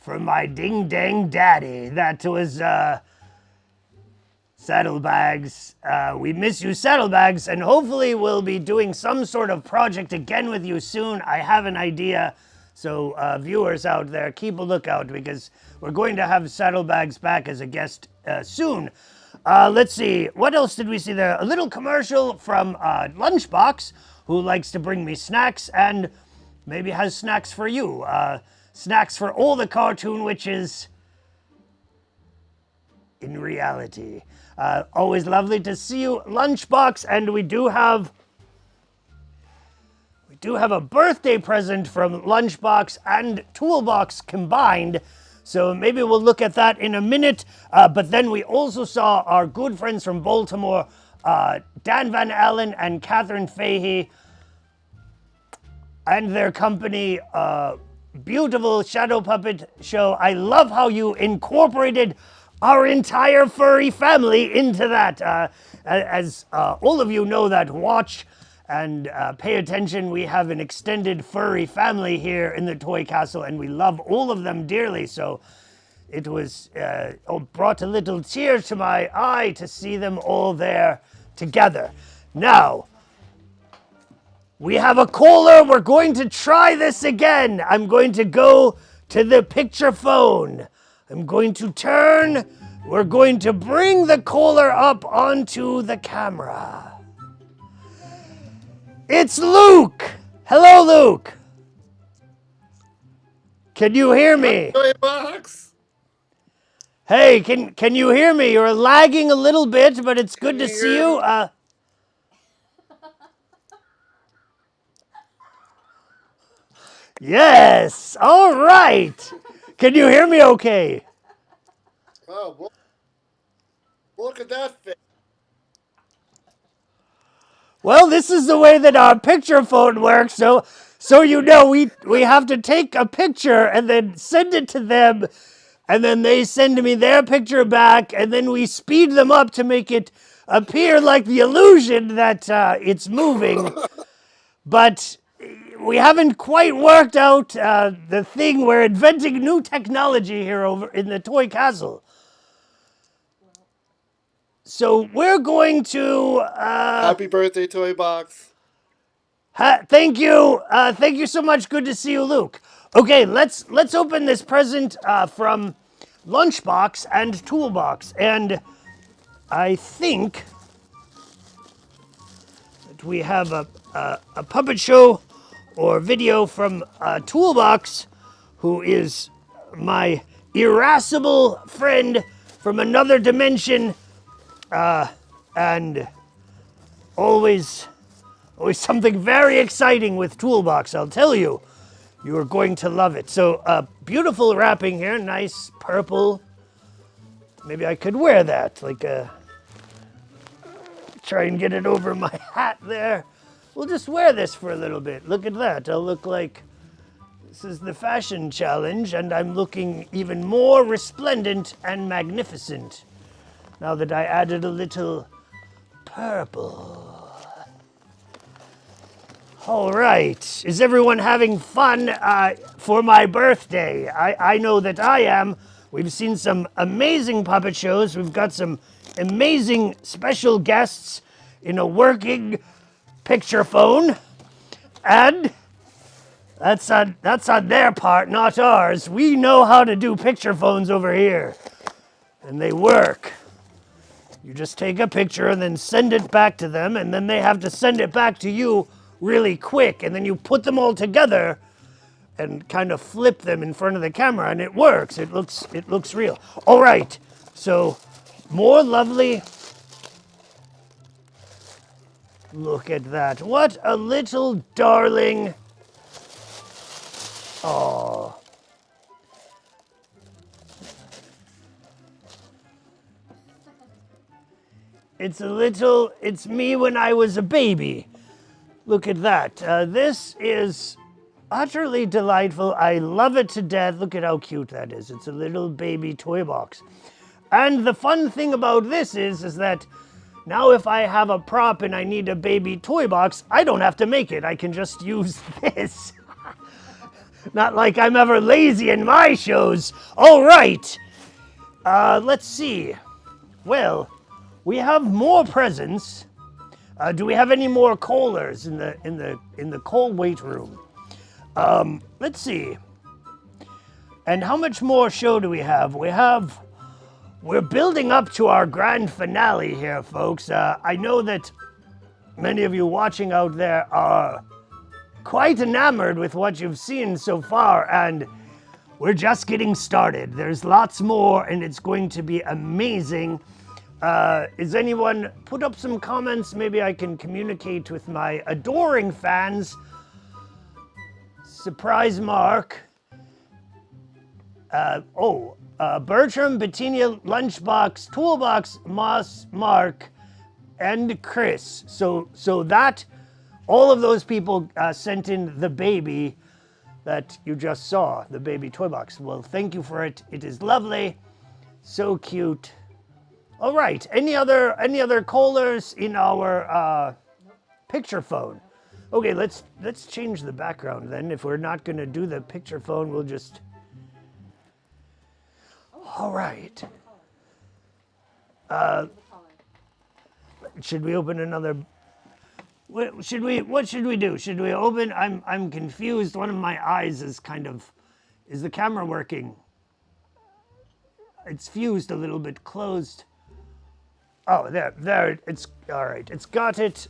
from my ding-dang daddy. That was Saddlebags. We miss you, Saddlebags, and hopefully we'll be doing some sort of project again with you soon. I have an idea, so viewers out there, keep a lookout because we're going to have Saddlebags back as a guest soon. Let's see, what else did we see there? A little commercial from Lunchbox, who likes to bring me snacks and maybe has snacks for you. Snacks for all the cartoon witches in reality. Always lovely to see you, Lunchbox, and we do have a birthday present from Lunchbox and Toolbox combined, so maybe we'll look at that in a minute. But then we also saw our good friends from Baltimore, Dan Van Allen and Catherine Fahey, and their company, beautiful shadow puppet show. I love how you incorporated our entire furry family into that. As all of you know that watch and pay attention, we have an extended furry family here in the Toy Castle, and we love all of them dearly. So it was brought a little tear to my eye to see them all there together. Now, we have a caller. We're going to try this again. I'm going to go to the picture phone. I'm going to turn. We're going to bring the caller up onto the camera. It's Luke. Hello, Luke. Can you hear me? Toybox. Hey, can you hear me? You're lagging a little bit, but it's good to see you. Yes. All right. Can you hear me okay? Oh, look at that face. Well, this is the way that our picture phone works. So you know, we have to take a picture and then send it to them, and then they send me their picture back, and then we speed them up to make it appear like the illusion that it's moving. But we haven't quite worked out the thing. We're inventing new technology here over in the Toy Castle. So we're going to... Happy birthday, Toybox. Thank you. Thank you so much. Good to see you, Luke. Okay, let's open this present from Lunchbox and Toolbox. And I think that we have a puppet show or video from Toolbox, who is my irascible friend from another dimension, and always something very exciting with Toolbox, I'll tell you. You are going to love it. So, beautiful wrapping here, nice purple. Maybe I could wear that, like try and get it over my hat there. We'll just wear this for a little bit. Look at that. I'll look like this is the fashion challenge, and I'm looking even more resplendent and magnificent now that I added a little purple. All right. Is everyone having fun for my birthday? I know that I am. We've seen some amazing puppet shows. We've got some amazing special guests in a working picture phone. And that's on their part, not ours. We know how to do picture phones over here. And they work. You just take a picture and then send it back to them, and then they have to send it back to you really quick, and then you put them all together and kind of flip them in front of the camera, and it works. It looks real. All right, so more lovely. Look at that. What a little darling. Oh. It's me when I was a baby. Look at that. This is utterly delightful. I love it to death. Look at how cute that is. It's a little baby toy box. And the fun thing about this is that now if I have a prop and I need a baby toy box, I don't have to make it. I can just use this. Not like I'm ever lazy in my shows. All right. Let's see. Well, we have more presents. Do we have any more callers in the call wait room? Let's see. And how much more show do we have? We're building up to our grand finale here, folks. I know that many of you watching out there are quite enamored with what you've seen so far, and we're just getting started. There's lots more, and it's going to be amazing. Is anyone put up some comments? Maybe I can communicate with my adoring fans. Surprise Mark. Bertram, Bettina, Lunchbox, Toolbox, Moss, Mark, and Chris. So that, all of those people sent in the baby that you just saw, the baby toy box. Well, thank you for it. It is lovely. So cute. All right. Any other callers in our picture phone? Okay, let's change the background then. If we're not going to do the picture phone, we'll just. All right. Should we open another? What should we do? Should we open? I'm confused. One of my eyes is kind of. Is the camera working? It's fused a little bit closed. Oh, there. It's all right. It's got it.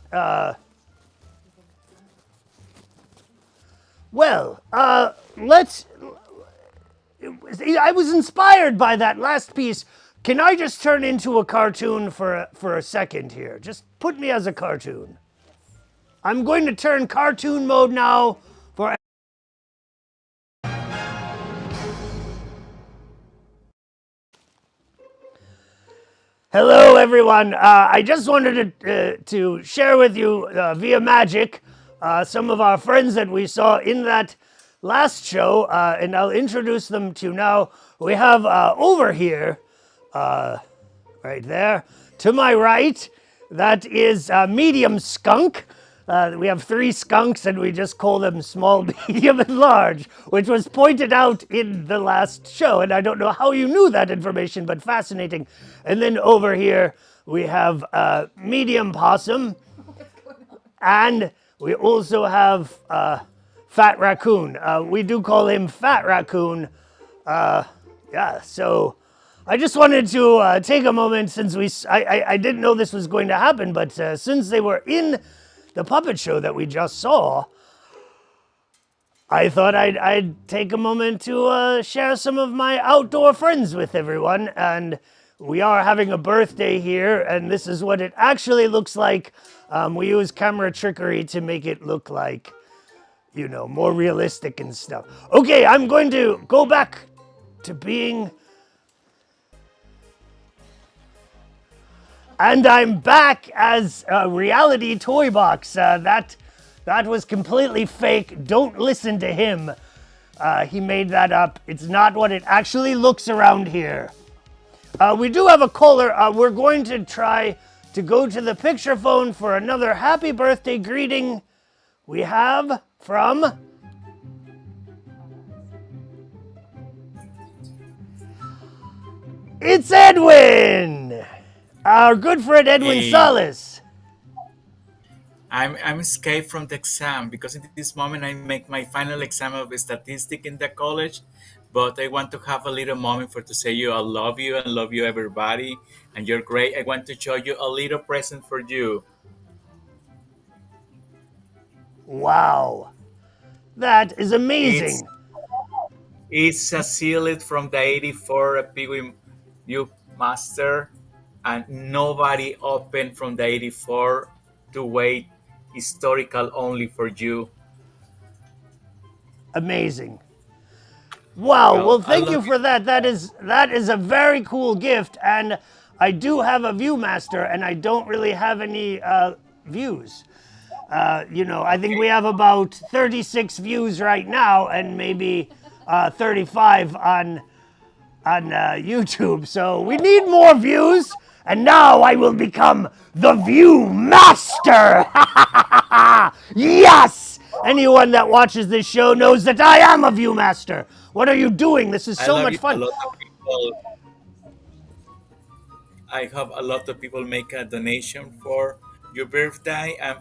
Well, let's. I was inspired by that last piece. Can I just turn into a cartoon for a second here? Just put me as a cartoon. I'm going to turn cartoon mode now for. Hello, everyone. I just wanted to share with you via magic some of our friends that we saw in that last show, and I'll introduce them to you now. We have over here, right there, to my right, that is Medium Skunk. We have 3 skunks, and we just call them small, medium, and large, which was pointed out in the last show. And I don't know how you knew that information, but fascinating. And then over here, we have Medium Possum. And we also have Fat Raccoon. We do call him Fat Raccoon. Yeah, so I just wanted to take a moment since I didn't know this was going to happen, but since they were in the puppet show that we just saw, I thought I'd take a moment to share some of my outdoor friends with everyone. And we are having a birthday here, and this is what it actually looks like. We use camera trickery to make it look like, you know, more realistic and stuff. Okay, I'm going to go back to being... And I'm back as a reality Toybox. That was completely fake. Don't listen to him. He made that up. It's not what it actually looks around here. We do have a caller. We're going to try to go to the picture phone for another happy birthday greeting. We have from... It's Edwin! Our good friend Edwin Solis. I'm escaped from the exam because at this moment I make my final exam of statistics in the college, but I want to have a little moment to say I love you and love you everybody, and you're great. I want to show you a little present for you. Wow, that is amazing. It's a sealed from the 84 Penguin View Master, and nobody opened from the 84 to wait. Historical only for you. Amazing. Wow, well thank you for that. That is a very cool gift, and I do have a Viewmaster, and I don't really have any views. You know, I think we have about 36 views right now, and maybe 35 on YouTube. So we need more views, and now I will become the Viewmaster. Yes! Anyone that watches this show knows that I am a Viewmaster. What are you doing? This is so much fun. I hope a lot of people make a donation for your birthday and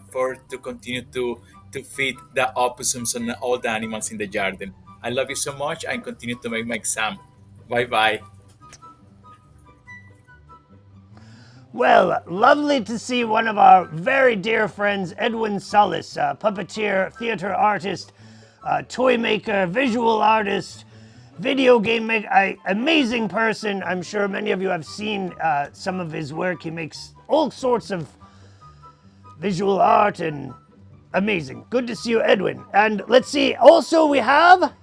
to continue to feed the opossums and all the animals in the garden. I love you so much and continue to make my exam. Bye-bye. Well, lovely to see one of our very dear friends, Edwin Solis, puppeteer, theater artist, toy maker, visual artist, video game maker, amazing person. I'm sure many of you have seen some of his work. He makes all sorts of visual art and amazing. Good to see you, Edwin. And let's see, also we have...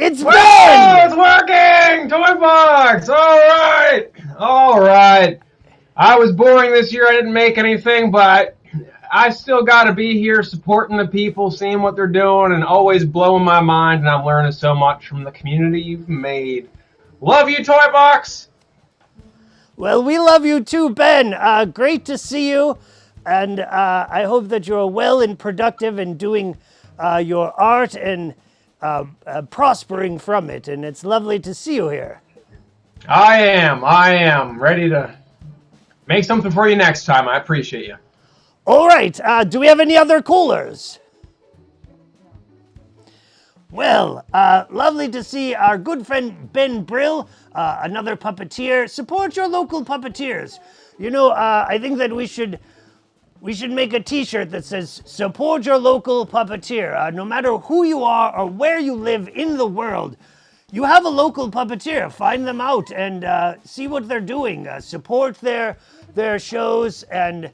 It's Ben! It's working! Toybox! All right! I was boring this year. I didn't make anything, but I still got to be here supporting the people, seeing what they're doing, and always blowing my mind. And I'm learning so much from the community you've made. Love you, Toybox. Well, we love you too, Ben. Great to see you. And I hope that you're well and productive and doing your art and prospering from it. And it's lovely to see you here. I am ready to make something for you next time. I appreciate you. All right. Do we have any other callers? Well, lovely to see our good friend Ben Brill, another puppeteer. Support your local puppeteers. You know, I think that we should make a t-shirt that says, support your local puppeteer. No matter who you are or where you live in the world, you have a local puppeteer. Find them out and see what they're doing. Support their shows and,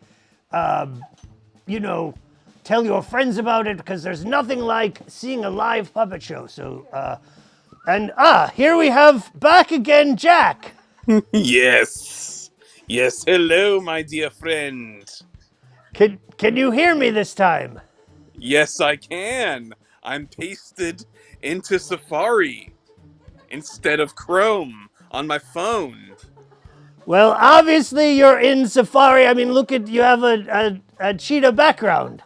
you know, tell your friends about it, because there's nothing like seeing a live puppet show. So, here we have back again, Jack. Yes. Yes, hello, my dear friend. Can you hear me this time? Yes, I can. I'm pasted into Safari instead of Chrome on my phone. Well, obviously you're in Safari. I mean, look at, you have a cheetah background.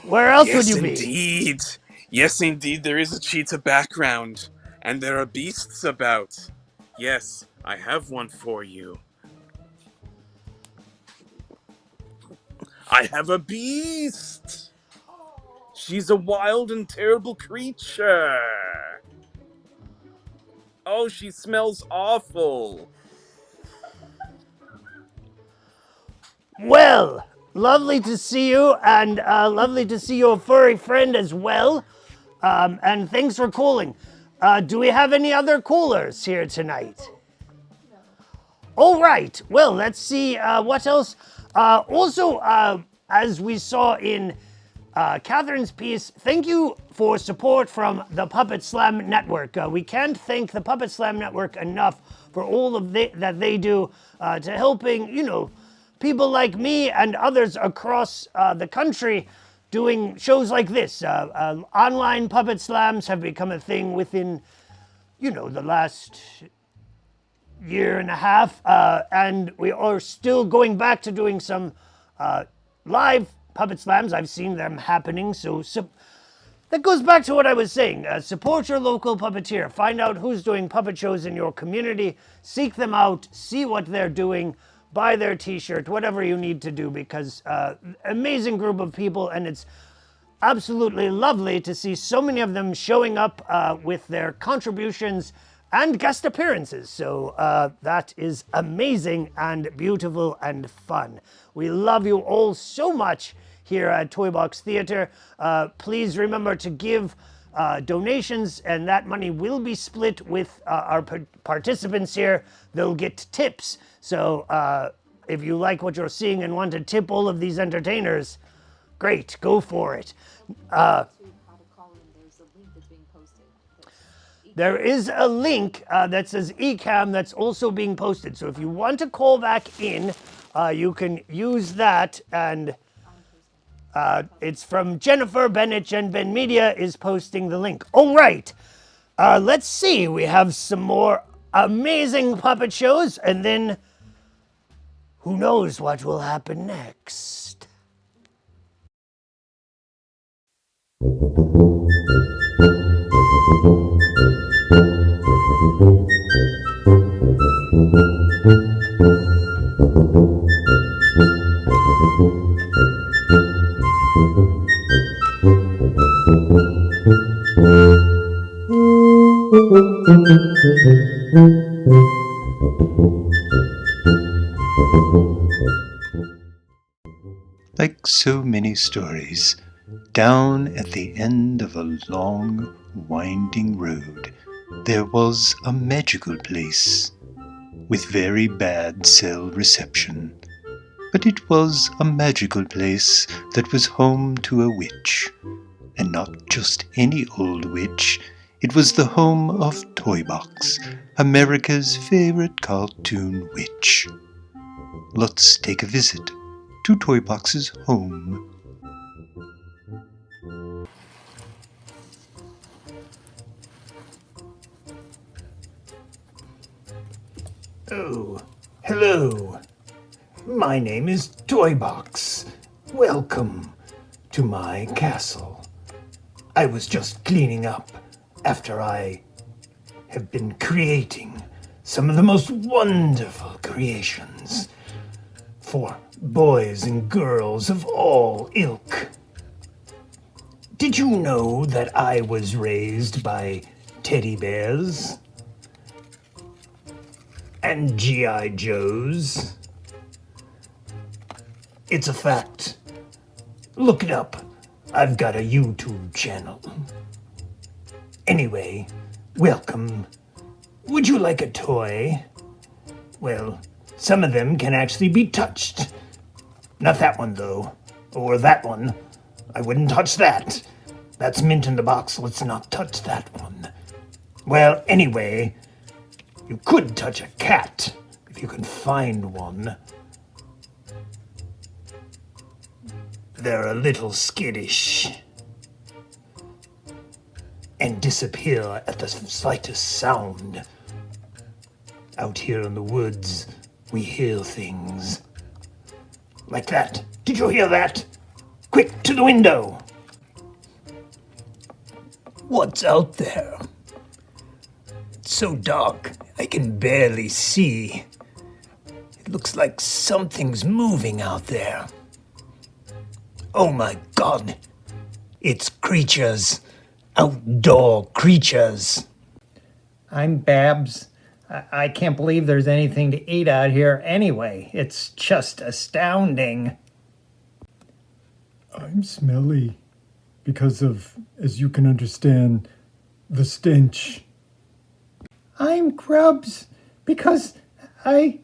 Where else would you be? Indeed. Yes, indeed, there is a cheetah background. And there are beasts about. Yes, I have one for you. I have a beast! She's a wild and terrible creature. Oh, she smells awful. Well, lovely to see you, and lovely to see your furry friend as well. And thanks for calling. Do we have any other callers here tonight? No. All right. Well, let's see what else. Also, as we saw in Catherine's piece, thank you for support from the Puppet Slam Network. We can't thank the Puppet Slam Network enough for all of that they do to helping, you know, people like me and others across the country doing shows like this. Online puppet slams have become a thing within, you know, the last year and a half, and we are still going back to doing some live puppet slams. I've seen them happening, so that goes back to what I was saying. Support your local puppeteer. Find out who's doing puppet shows in your community. Seek them out. See what they're doing. Buy their t-shirt, whatever you need to do, because amazing group of people, and it's absolutely lovely to see so many of them showing up with their contributions and guest appearances. So that is amazing and beautiful and fun. We love you all so much here at Toybox Theater. Please remember to give donations, and that money will be split with our participants here. They'll get tips. So if you like what you're seeing and want to tip all of these entertainers, great, go for it. There is a link that says eCam that's also being posted. So if you want to call back in, you can use that, and it's from Jennifer Bennett. and Ben Media is posting the link. All right, let's see. We have some more amazing puppet shows, and then who knows what will happen next. Like so many stories, down at the end of a long, winding road, there was a magical place with very bad cell reception. But it was a magical place that was home to a witch. And not just any old witch. It was the home of Toybox, America's favorite cartoon witch. Let's take a visit to Toybox's home. Oh, hello. My name is Toybox. Welcome to my castle. I was just cleaning up after I have been creating some of the most wonderful creations for boys and girls of all ilk. Did you know that I was raised by teddy bears and G.I. Joes? It's a fact. Look it up. I've got a YouTube channel. Anyway, welcome. Would you like a toy? Well, some of them can actually be touched. Not that one, though. Or that one. I wouldn't touch that. That's mint in the box. Let's not touch that one. Well, anyway, you could touch a cat if you can find one. They're a little skittish and disappear at the slightest sound. Out here in the woods, we hear things. Like that. Did you hear that? Quick, to the window! What's out there? It's so dark, I can barely see. It looks like something's moving out there. Oh my God! It's creatures. Outdoor creatures. I'm Babs. I can't believe there's anything to eat out here anyway. It's just astounding. I'm smelly because of, as you can understand, the stench. I'm Grubs because I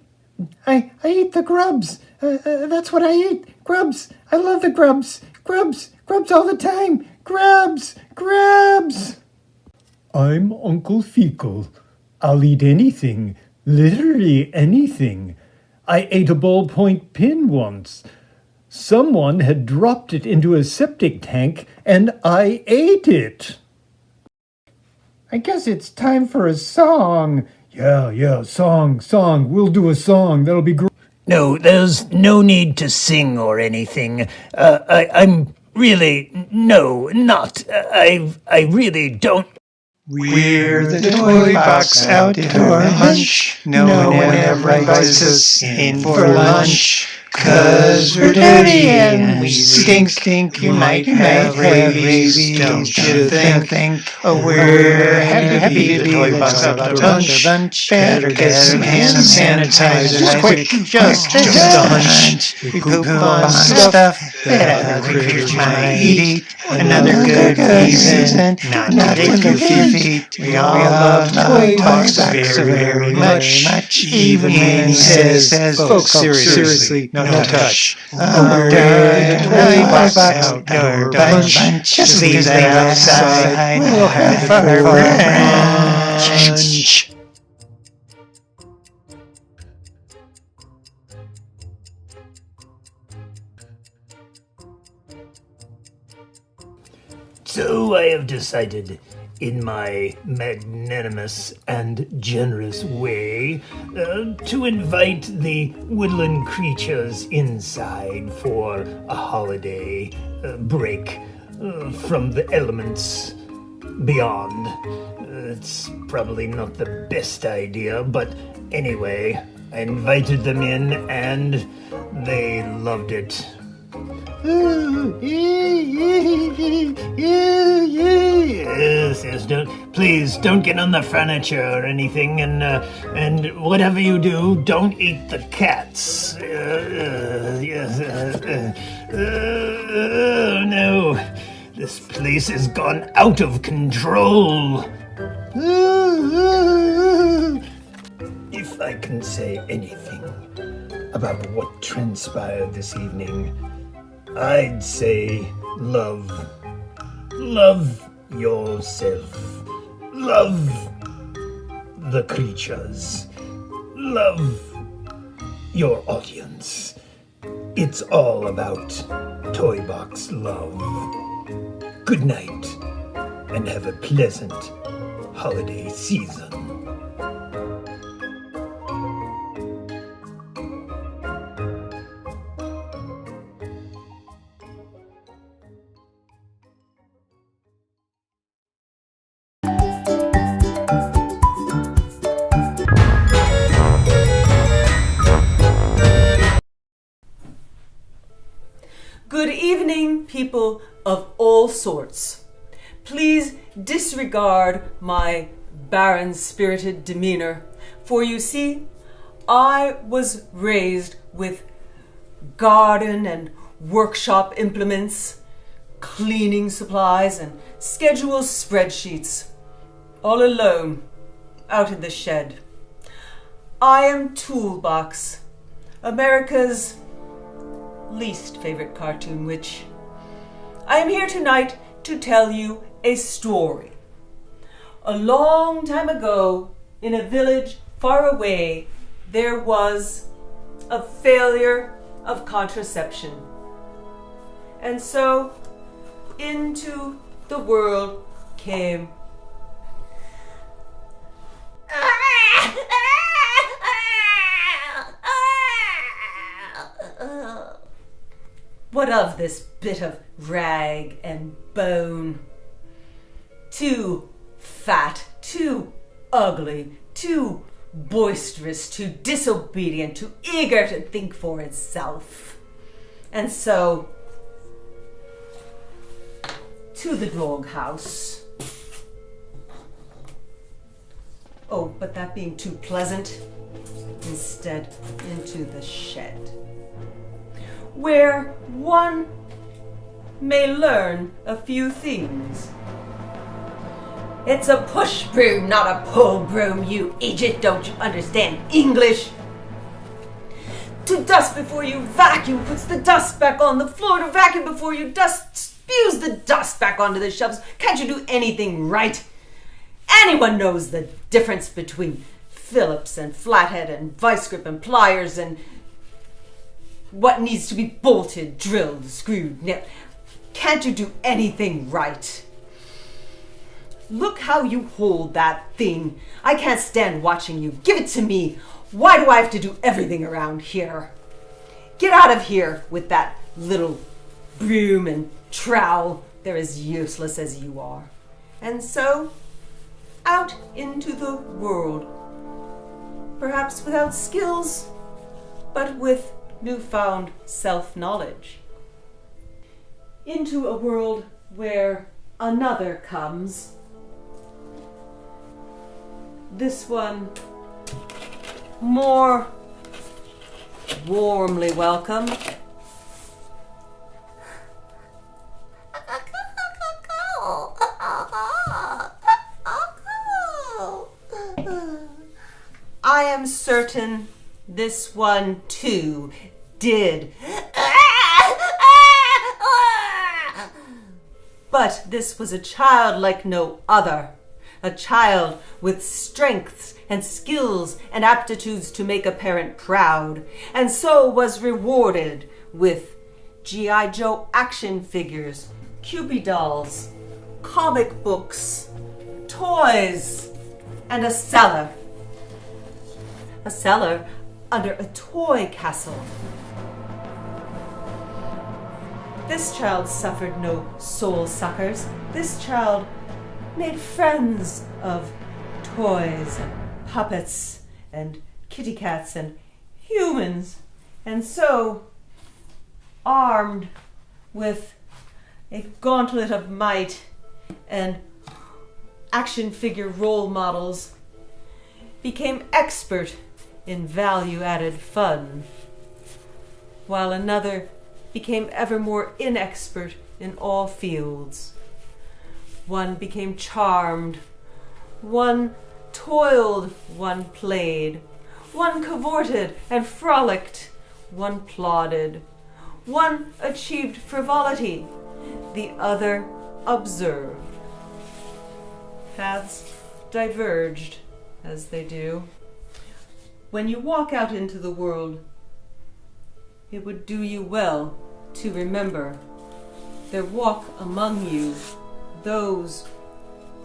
eat the grubs. That's what I eat. Grubs. I love the grubs. Grubs. Grubs all the time. Grubs. Grubs. I'm Uncle Fecal. I'll eat anything, literally anything. I ate a ballpoint pen once. Someone had dropped it into a septic tank, and I ate it. I guess it's time for a song. Yeah, song. We'll do a song. That'll be great. No, there's no need to sing or anything. I'm really, no, not. I really don't. We're the Toybox outdoor lunch. No one ever invites us in for lunch. 'Cause we're dirty and we stink. You might have rabies, don't you think? Oh, we're happy to be the Toybox outdoor lunch. Better get some hand sanitizers quick, just a hunch. We poop on stuff that other creatures might eat. Another good reason not to lick your feet. We all love Toybox very much. Even when he says, folks, seriously, no touch. We're Toybox outdoor bunch. Just leave that outside. We'll have it for lunch. So I have decided, in my magnanimous and generous way, to invite the woodland creatures inside for a holiday break from the elements beyond. It's probably not the best idea, but anyway, I invited them in and they loved it. Yes, please don't get on the furniture or anything, and whatever you do, don't eat the cats. No, this place has gone out of control. If I can say anything about what transpired this evening, I'd say love. Love yourself. Love the creatures. Love your audience. It's all about Toybox love. Good night, and have a pleasant holiday season. Good evening, people of all sorts. Please disregard my barren-spirited demeanor, for you see, I was raised with garden and workshop implements, cleaning supplies, and schedule spreadsheets, all alone, out in the shed. I am Toolbox, America's least favorite cartoon witch. I am here tonight to tell you a story. A long time ago, in a village far away, there was a failure of contraception. And so, into the world came what of this bit of rag and bone? Too fat, too ugly, too boisterous, too disobedient, too eager to think for itself. And so, to the doghouse. Oh, but that being too pleasant, instead into the shed, where one may learn a few things. It's a push broom, not a pull broom, you idiot. Don't you understand English? To dust before you vacuum puts the dust back on the floor. To vacuum before you dust spews the dust back onto the shelves. Can't you do anything right? Anyone knows the difference between Phillips and flathead and vice grip and pliers and what needs to be bolted, drilled, screwed, nipped. Can't you do anything right? Look how you hold that thing. I can't stand watching you. Give it to me. Why do I have to do everything around here? Get out of here with that little broom and trowel. They're as useless as you are. And so, out into the world. Perhaps without skills, but with newfound self-knowledge. Into a world where another comes. This one more warmly welcome. I am certain this one too did. But this was a child like no other. A child with strengths and skills and aptitudes to make a parent proud, and so was rewarded with G.I. Joe action figures, Cupid dolls, comic books, toys, and a cellar. A cellar under a toy castle. This child suffered no soul suckers. This child made friends of toys and puppets and kitty cats and humans, and so, armed with a gauntlet of might and action figure role models, became expert in value-added fun, while another became ever more inexpert in all fields. One became charmed, one toiled, one played, one cavorted and frolicked, one plodded, one achieved frivolity, the other observed. Paths diverged, as they do. When you walk out into the world, it would do you well to remember there walk among you those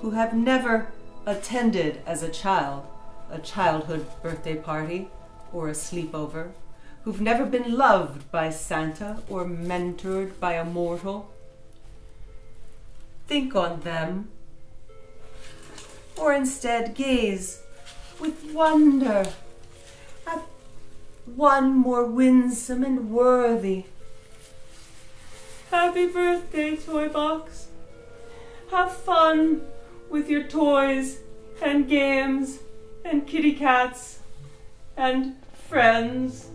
who have never attended as a child a childhood birthday party or a sleepover, who've never been loved by Santa or mentored by a mortal. Think on them, or instead gaze with wonder at one more winsome and worthy. Happy birthday, Toybox. Have fun with your toys and games and kitty cats and friends.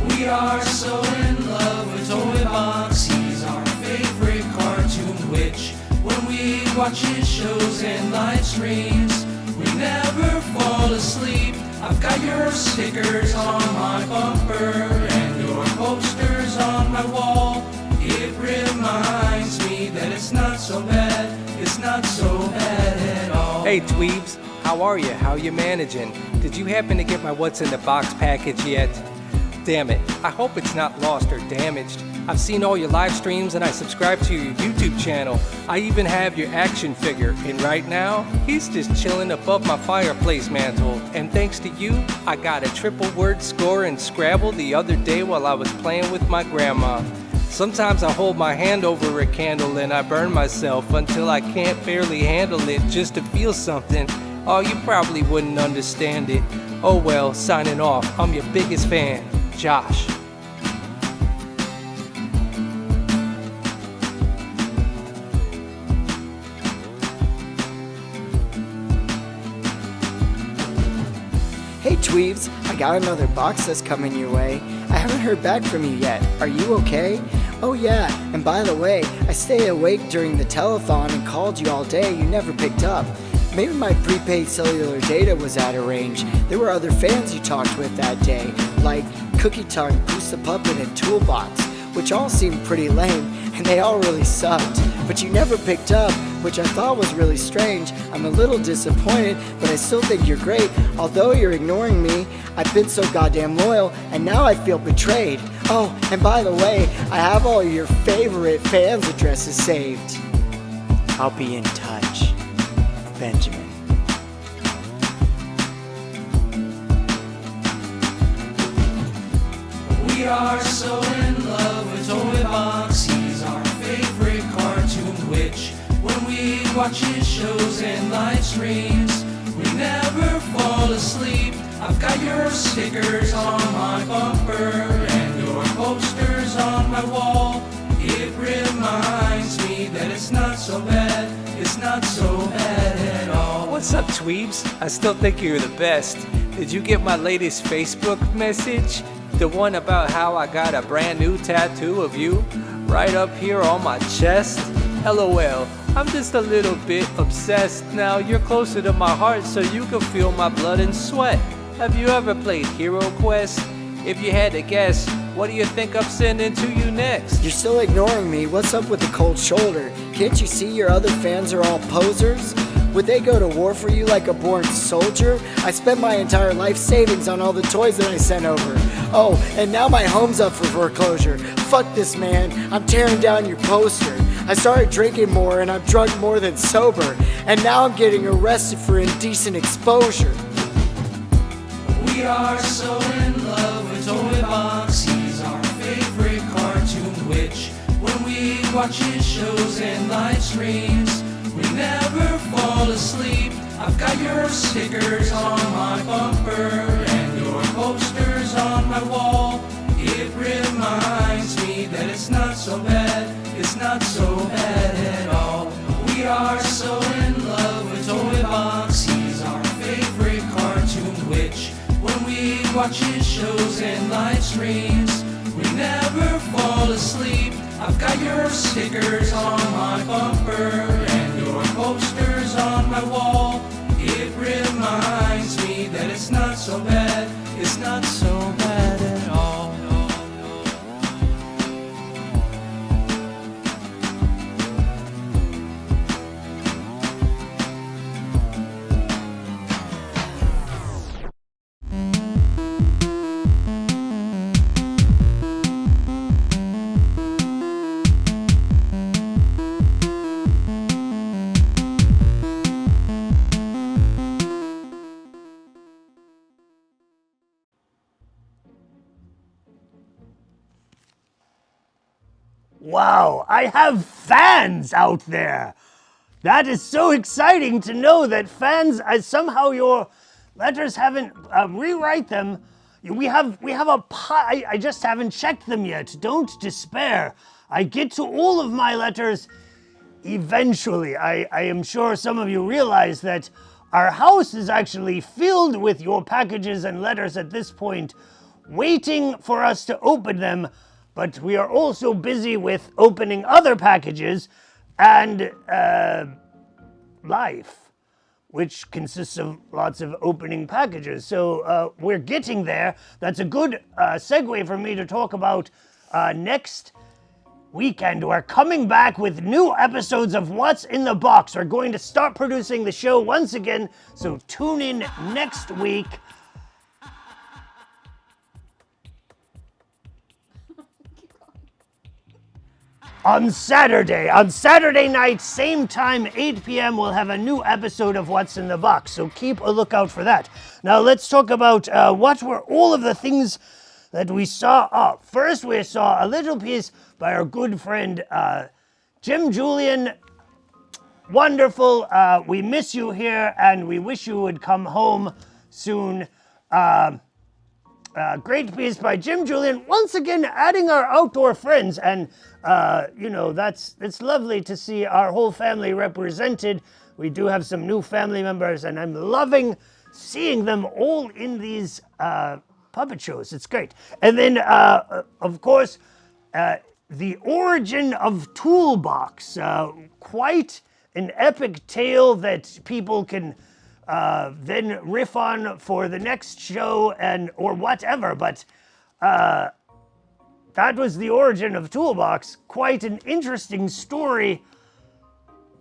We are so in love with Toybox. He's our favorite cartoon witch. When we watch his shows and live streams, we never fall asleep. I've got your stickers on my bumper and your posters on my wall. It reminds me that it's not so bad, it's not so bad at all. Hey Dweebs, how are you? How you managing? Did you happen to get my What's in the Box package yet? Damn it, I hope it's not lost or damaged. I've seen all your live streams and I subscribe to your YouTube channel. I even have your action figure, and right now, he's just chilling above my fireplace mantle. And thanks to you, I got a triple word score in Scrabble the other day while I was playing with my grandma. Sometimes I hold my hand over a candle and I burn myself until I can't barely handle it just to feel something. Oh, you probably wouldn't understand it. Oh well, signing off. I'm your biggest fan, Josh. Hey Tweebs, I got another box that's coming your way. I haven't heard back from you yet. Are you okay? Oh yeah, and by the way, I stayed awake during the telethon and called you all day. You never picked up. Maybe my prepaid cellular data was out of range. There were other fans you talked with that day, like Cookie Tongue, Goose the Puppet, and Toolbox, which all seemed pretty lame, and they all really sucked. But you never picked up, which I thought was really strange. I'm a little disappointed, but I still think you're great. Although you're ignoring me, I've been so goddamn loyal, and now I feel betrayed. Oh, and by the way, I have all your favorite fans' addresses saved. I'll be in touch. Benjamin. We are so in love with Toybox. He's our favorite cartoon witch. When we watch his shows and live streams, we never fall asleep. I've got your stickers on my bumper and your posters on my wall. It reminds me that it's not so bad, it's not so bad at all. What's up, Tweebs? I still think you're the best. Did you get my latest Facebook message? The one about how I got a brand new tattoo of you right up here on my chest? LOL, I'm just a little bit obsessed. Now you're closer to my heart so you can feel my blood and sweat. Have you ever played Hero Quest? If you had to guess, what do you think I'm sending to you next? You're still ignoring me. What's up with the cold shoulder? Can't you see your other fans are all posers? Would they go to war for you like a born soldier? I spent my entire life savings on all the toys that I sent over. Oh, and now my home's up for foreclosure. Fuck this, man. I'm tearing down your poster. I started drinking more and I'm drunk more than sober. And now I'm getting arrested for indecent exposure. We are so in love with Toybox. He's our favorite cartoon witch. When we watch his shows and live streams, we never fall asleep. I've got your stickers on my bumper and your posters on my wall. It reminds me that it's not so bad, it's not so bad at all. We are so in love with Toybox. He's our favorite cartoon witch. When we watch his shows and live streams, we never fall asleep. I've got your stickers on my bumper and your posters on my wall. It reminds me that it's not so bad, it's not so bad at all. Wow, I have fans out there. That is so exciting to know that fans, somehow your letters haven't rewrite them. We have a pile. I just haven't checked them yet. Don't despair. I get to all of my letters eventually. I am sure some of you realize that our house is actually filled with your packages and letters at this point, waiting for us to open them. But we are also busy with opening other packages and life, which consists of lots of opening packages. So we're getting there. That's a good segue for me to talk about next weekend. We're coming back with new episodes of What's in the Box. We're going to start producing the show once again, so tune in next week. On Saturday night, same time, 8 p.m., we'll have a new episode of What's in the Box, so keep a lookout for that. Now, let's talk about what were all of the things that we saw. First, we saw a little piece by our good friend, Jim Julian. Wonderful. We miss you here, and we wish you would come home soon. Great piece by Jim Julian, once again adding our outdoor friends, and it's lovely to see our whole family represented. We do have some new family members, and I'm loving seeing them all in these puppet shows. It's great. And then, of course, the origin of Toolbox, quite an epic tale that people can then riff on for the next show or whatever, but that was the origin of Toolbox. Quite an interesting story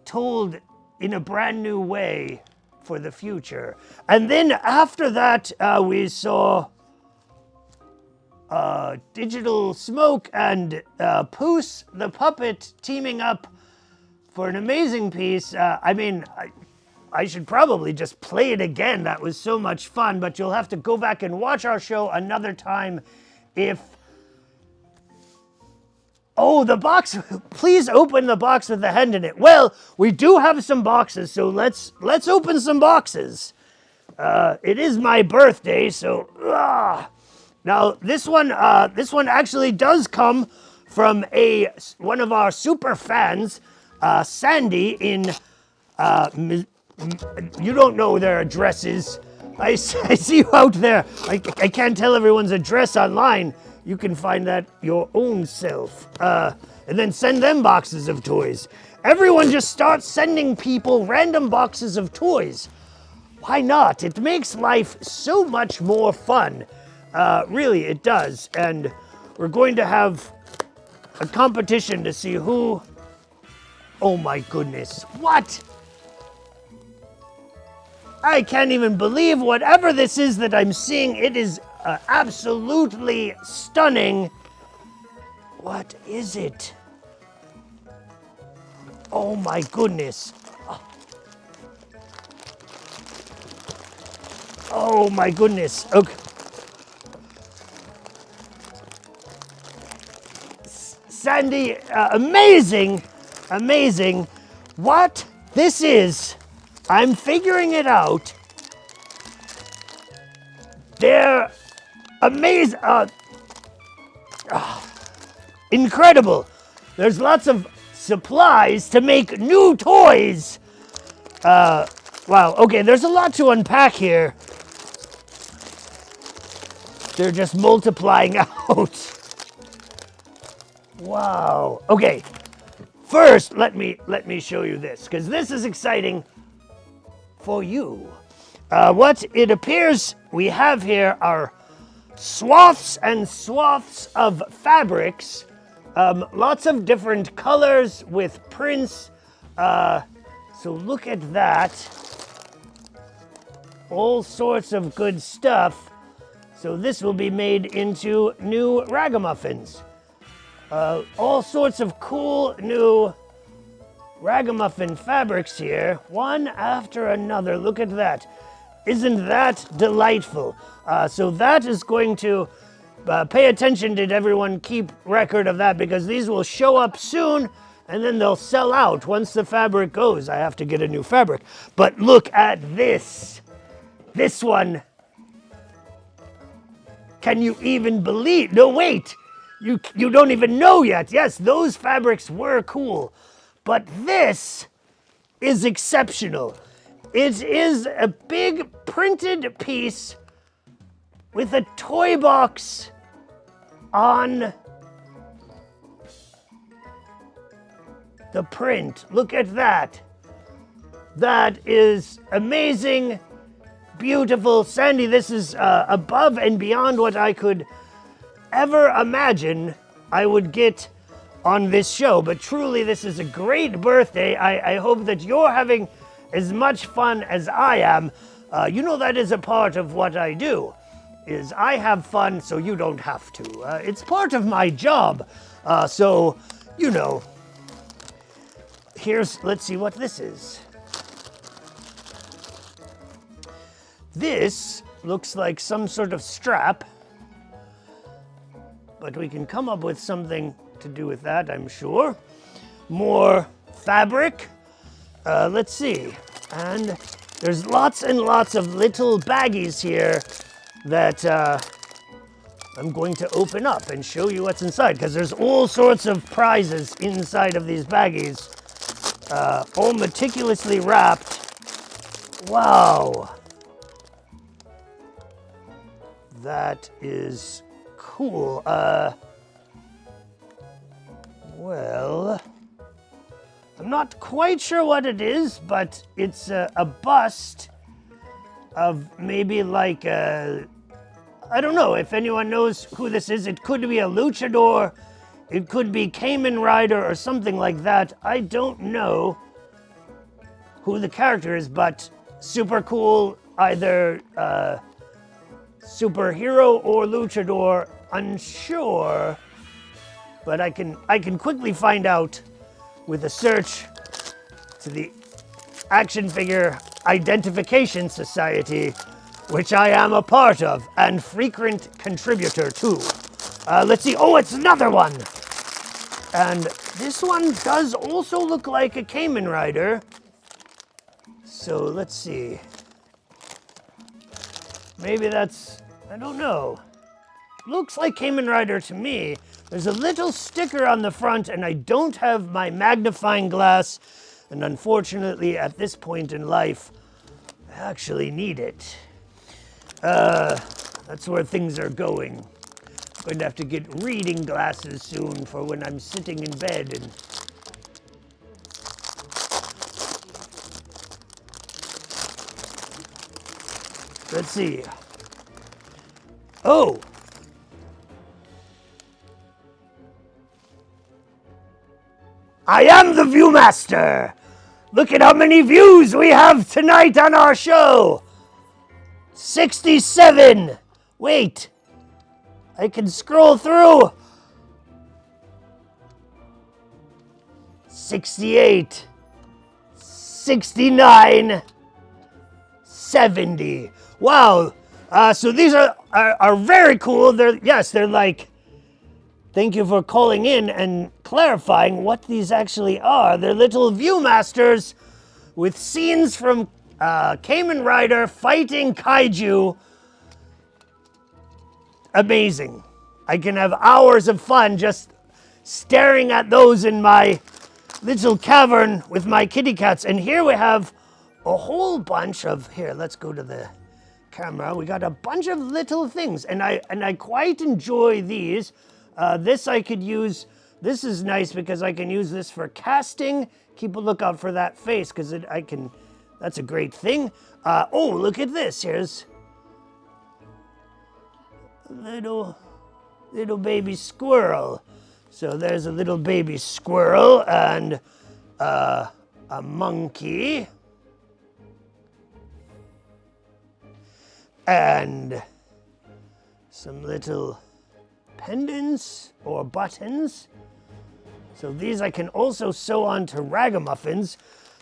told in a brand new way for the future. And then after that, we saw Digital Smoke and Poos the Puppet teaming up for an amazing piece. I should probably just play it again. That was so much fun, but you'll have to go back and watch our show another time if... Oh, the box. Please open the box with the hand in it. Well, we do have some boxes, so let's open some boxes. It is my birthday, so... Now, this one actually does come from one of our super fans, Sandy in... you don't know their addresses. I see you out there. I can't tell everyone's address online. You can find that your own self. And then send them boxes of toys. Everyone just starts sending people random boxes of toys. Why not? It makes life so much more fun. Really, it does. And we're going to have a competition to see who... Oh my goodness. What? I can't even believe whatever this is that I'm seeing. It is absolutely stunning. What is it? Oh my goodness. Oh my goodness. Okay. Sandy, amazing. Amazing. What this is, I'm figuring it out. They're amazing. Incredible. There's lots of supplies to make new toys. Wow. Okay, there's a lot to unpack here. They're just multiplying out. Wow. Okay. First, let me show you this, because this is exciting for you. What it appears we have here are swaths and swaths of fabrics, lots of different colors with prints. So look at that. All sorts of good stuff. So this will be made into new ragamuffins. All sorts of cool new ragamuffin fabrics here, one after another. Look at that. Isn't that delightful? So that is going to Pay attention, did everyone keep record of that? Because these will show up soon, and then they'll sell out. Once the fabric goes, I have to get a new fabric. But look at this. This one. Can you even believe? No, wait. You don't even know yet. Yes, those fabrics were cool. But this is exceptional. It is a big printed piece with a toy box on the print. Look at that. That is amazing, beautiful. Sandy, this is above and beyond what I could ever imagine I would get on this show. But truly, this is a great birthday. I hope that you're having as much fun as I am. You know, that is a part of what I do, is I have fun so you don't have to. It's part of my job. So, you know, let's see what this is. This looks like some sort of strap, but we can come up with something to do with that, I'm sure. More fabric. Let's see. And there's lots and lots of little baggies here that I'm going to open up and show you what's inside, because there's all sorts of prizes inside of these baggies, all meticulously wrapped. Wow. That is cool. Well, I'm not quite sure what it is, but it's a bust of maybe like I don't know if anyone knows who this is. It could be a luchador, it could be Kamen Rider or something like that. I don't know who the character is, but super cool, either superhero or luchador, unsure, but I can quickly find out with a search to the Action Figure Identification Society, which I am a part of and frequent contributor to. Let's see. Oh, it's another one. And this one does also look like a Kamen Rider. So let's see. Maybe that's, I don't know. Looks like Kamen Rider to me. There's a little sticker on the front, and I don't have my magnifying glass. And unfortunately, at this point in life, I actually need it. That's where things are going. I'm going to have to get reading glasses soon for when I'm sitting in bed and... Let's see. Oh! I am the Viewmaster! Look at how many views we have tonight on our show! 67! Wait! I can scroll through! 68! 69! 70! Wow! So these are very cool. They're like... Thank you for calling in and clarifying what these actually are. They're little Viewmasters with scenes from Kamen Rider fighting kaiju. Amazing. I can have hours of fun just staring at those in my little cavern with my kitty cats. And here we have a whole bunch of... Here, let's go to the camera. We got a bunch of little things. And I quite enjoy these. This I could use, this is nice because I can use this for casting. Keep a lookout for that face because that's a great thing. Oh, look at this. Here's a little baby squirrel. So there's a little baby squirrel and a monkey. And some little pendants or buttons. So these I can also sew onto ragamuffins.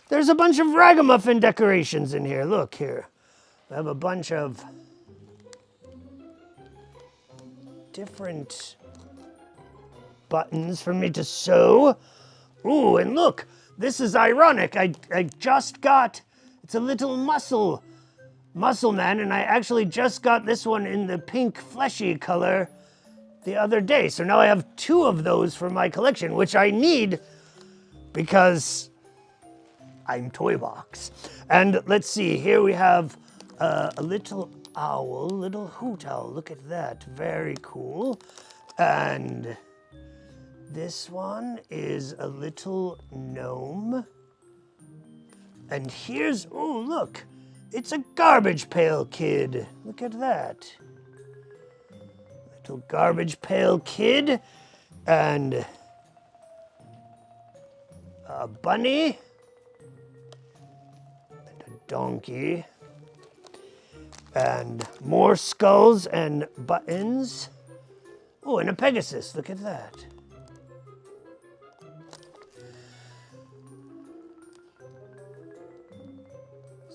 There's a bunch of ragamuffin decorations in here. Look here. I have a bunch of different buttons for me to sew. Ooh, and look, this is ironic. I just got, it's a little muscle man, and I actually just got this one in the pink fleshy color the other day. So now I have 2 of those for my collection, which I need because I'm Toybox. And let's see, here we have a little owl, little hoot owl. Look at that, very cool. And this one is a little gnome. And here's, oh look, it's a garbage pail kid. Look at that. Little garbage pail kid and a bunny and a donkey and more skulls and buttons. Oh, and a Pegasus, look at that.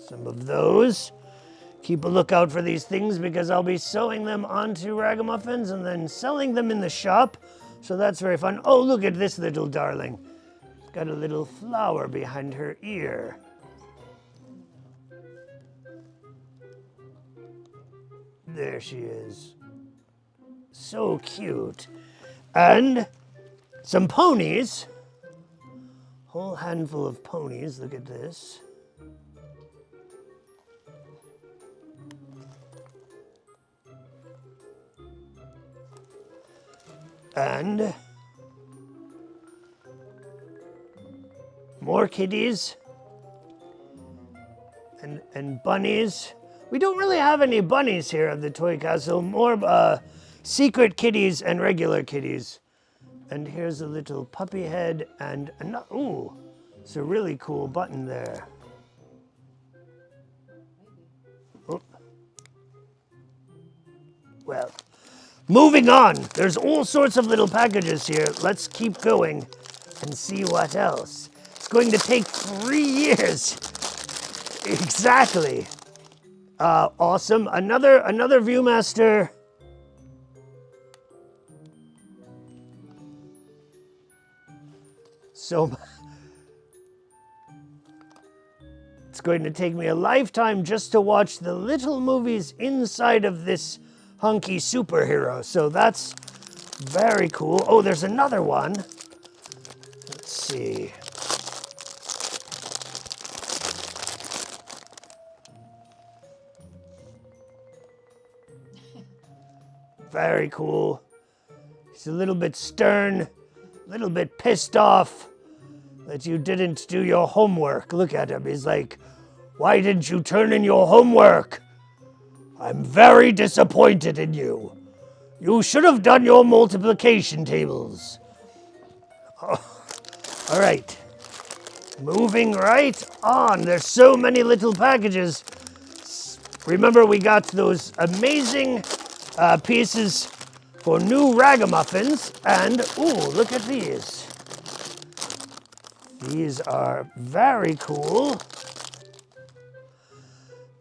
Some of those. Keep a lookout for these things because I'll be sewing them onto ragamuffins and then selling them in the shop. So that's very fun. Oh, look at this little darling. It's got a little flower behind her ear. There she is. So cute. And some ponies. Whole handful of ponies. Look at this. And more kitties and bunnies. We don't really have any bunnies here at the Toy Castle, more secret kitties and regular kitties. And here's a little puppy head and ooh, it's a really cool button there. Oh. Well, moving on. There's all sorts of little packages here. Let's keep going and see what else. It's going to take 3 years. Exactly. Awesome. Another Viewmaster. So it's going to take me a lifetime just to watch the little movies inside of this hunky superhero. So that's very cool. Oh, there's another one. Let's see. Very cool. He's a little bit stern, a little bit pissed off that you didn't do your homework. Look at him. He's like, why didn't you turn in your homework? I'm very disappointed in you. You should have done your multiplication tables. Oh, all right. Moving right on. There's so many little packages. Remember, we got those amazing pieces for new ragamuffins. And, ooh, look at these. These are very cool.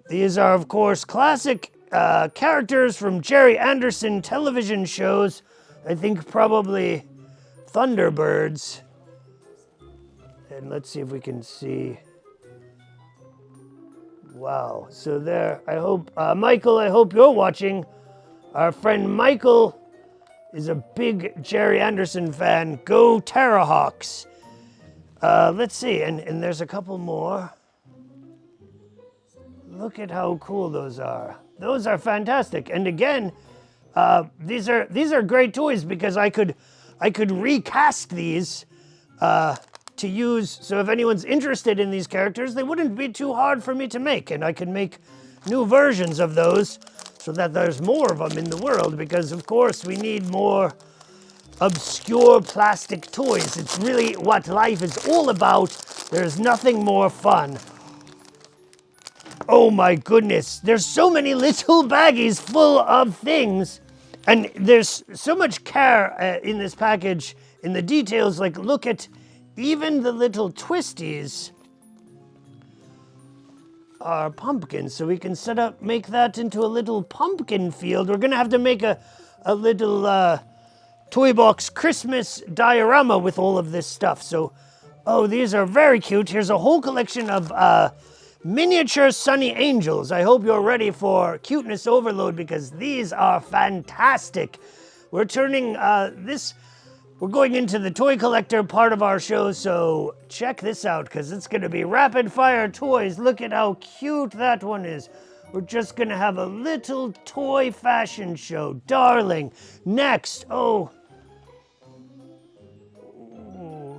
These are, of course, classic characters from Jerry Anderson television shows. I think probably Thunderbirds. And let's see if we can see. Wow. So there, I hope, Michael, I hope you're watching. Our friend Michael is a big Jerry Anderson fan. Go Terrahawks. Let's see, and there's a couple more. Look at how cool those are. Those are fantastic. And again, these are great toys because I could recast these to use. So if anyone's interested in these characters, they wouldn't be too hard for me to make, and I could make new versions of those so that there's more of them in the world. Because of course we need more obscure plastic toys. It's really what life is all about. There's nothing more fun. Oh my goodness, there's so many little baggies full of things, and there's so much care in this package, in the details. Like, look at even the little twisties are pumpkins, so we can make that into a little pumpkin field. We're gonna have to make a a little Toybox Christmas diorama with all of this stuff. So, oh, these are very cute. Here's a whole collection of miniature sunny angels. I hope you're ready for cuteness overload because these are fantastic. We're turning we're going into the toy collector part of our show, so check this out because it's going to be rapid fire toys. Look at how cute that one is. We're just going to have a little toy fashion show. Darling. Next. Oh,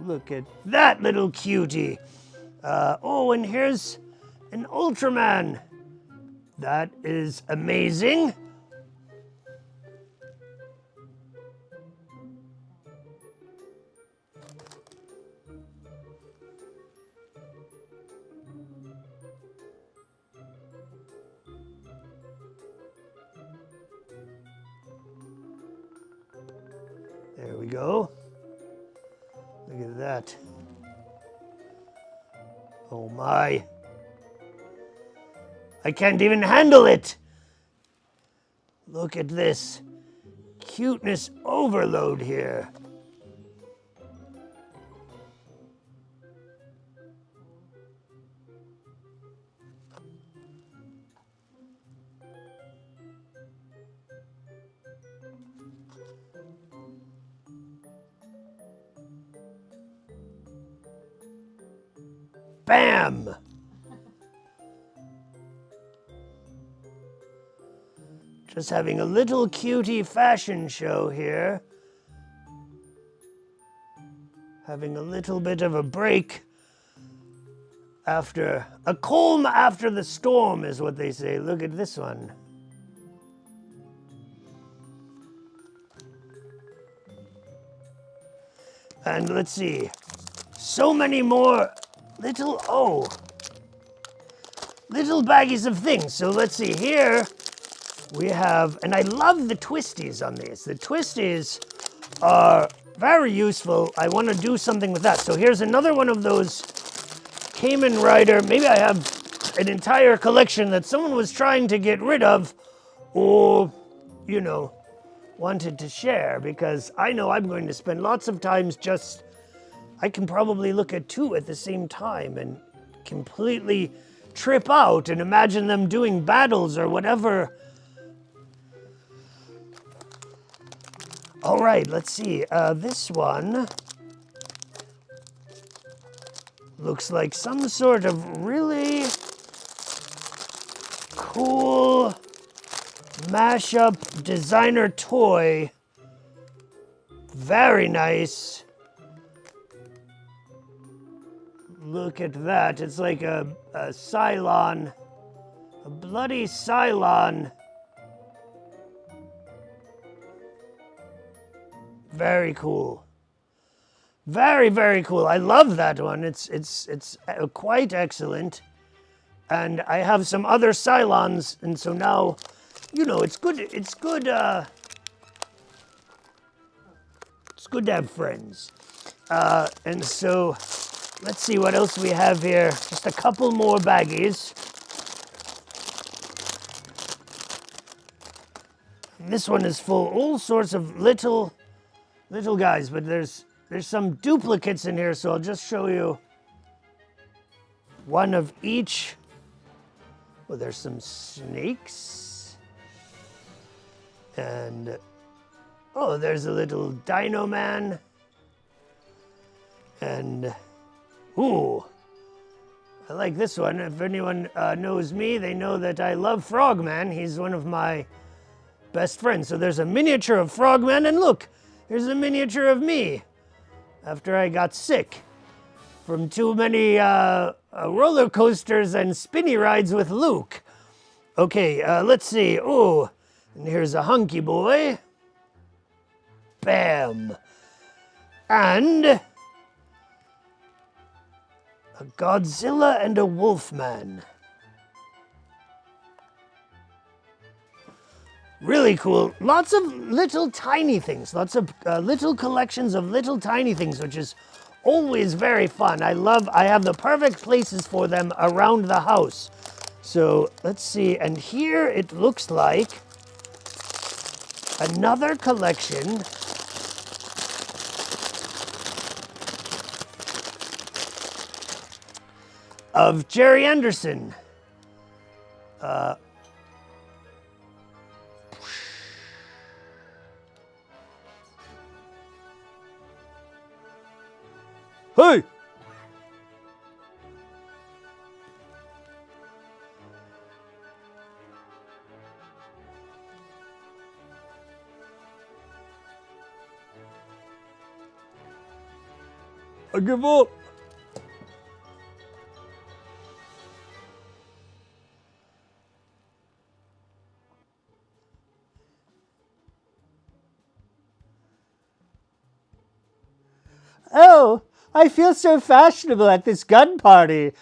look at that little cutie. Oh, and here's an Ultraman. That is amazing. There we go. Look at that. Oh my. I can't even handle it. Look at this. Cuteness overload here. Bam! Just having a little cutie fashion show here. Having a little bit of a break after a calm after the storm is what they say. Look at this one. And let's see. So many more little baggies of things. So let's see here. We have, and I love the twisties on these. The twisties are very useful. I want to do something with that. So here's another one of those Kamen Rider. Maybe I have an entire collection that someone was trying to get rid of or, you know, wanted to share because I know I'm going to spend lots of times I can probably look at two at the same time and completely trip out and imagine them doing battles or whatever. All right, let's see. This one looks like some sort of really cool mashup designer toy. Very nice. Look at that. It's like a Cylon, a bloody Cylon. Very cool. Very, very cool. I love that one. It's quite excellent. And I have some other Cylons, and so now, you know, it's good to have friends. And so let's see what else we have here. Just a couple more baggies. And this one is full all sorts of little guys, but there's some duplicates in here, so I'll just show you one of each. Well, there's some snakes. And oh, there's a little Dino Man. And ooh, I like this one. If anyone knows me, they know that I love Frogman. He's one of my best friends. So there's a miniature of Frogman, and look, here's a miniature of me after I got sick from too many roller coasters and spinny rides with Luke. Okay, let's see. Oh, and here's a hunky boy. Bam. And a Godzilla and a Wolfman. Really cool. Lots of little tiny things. Lots of little collections of little tiny things, which is always very fun. I have the perfect places for them around the house. So let's see. And here it looks like Another collection of Jerry Anderson. Hey! I give up. Oh, I feel so fashionable at this gun party.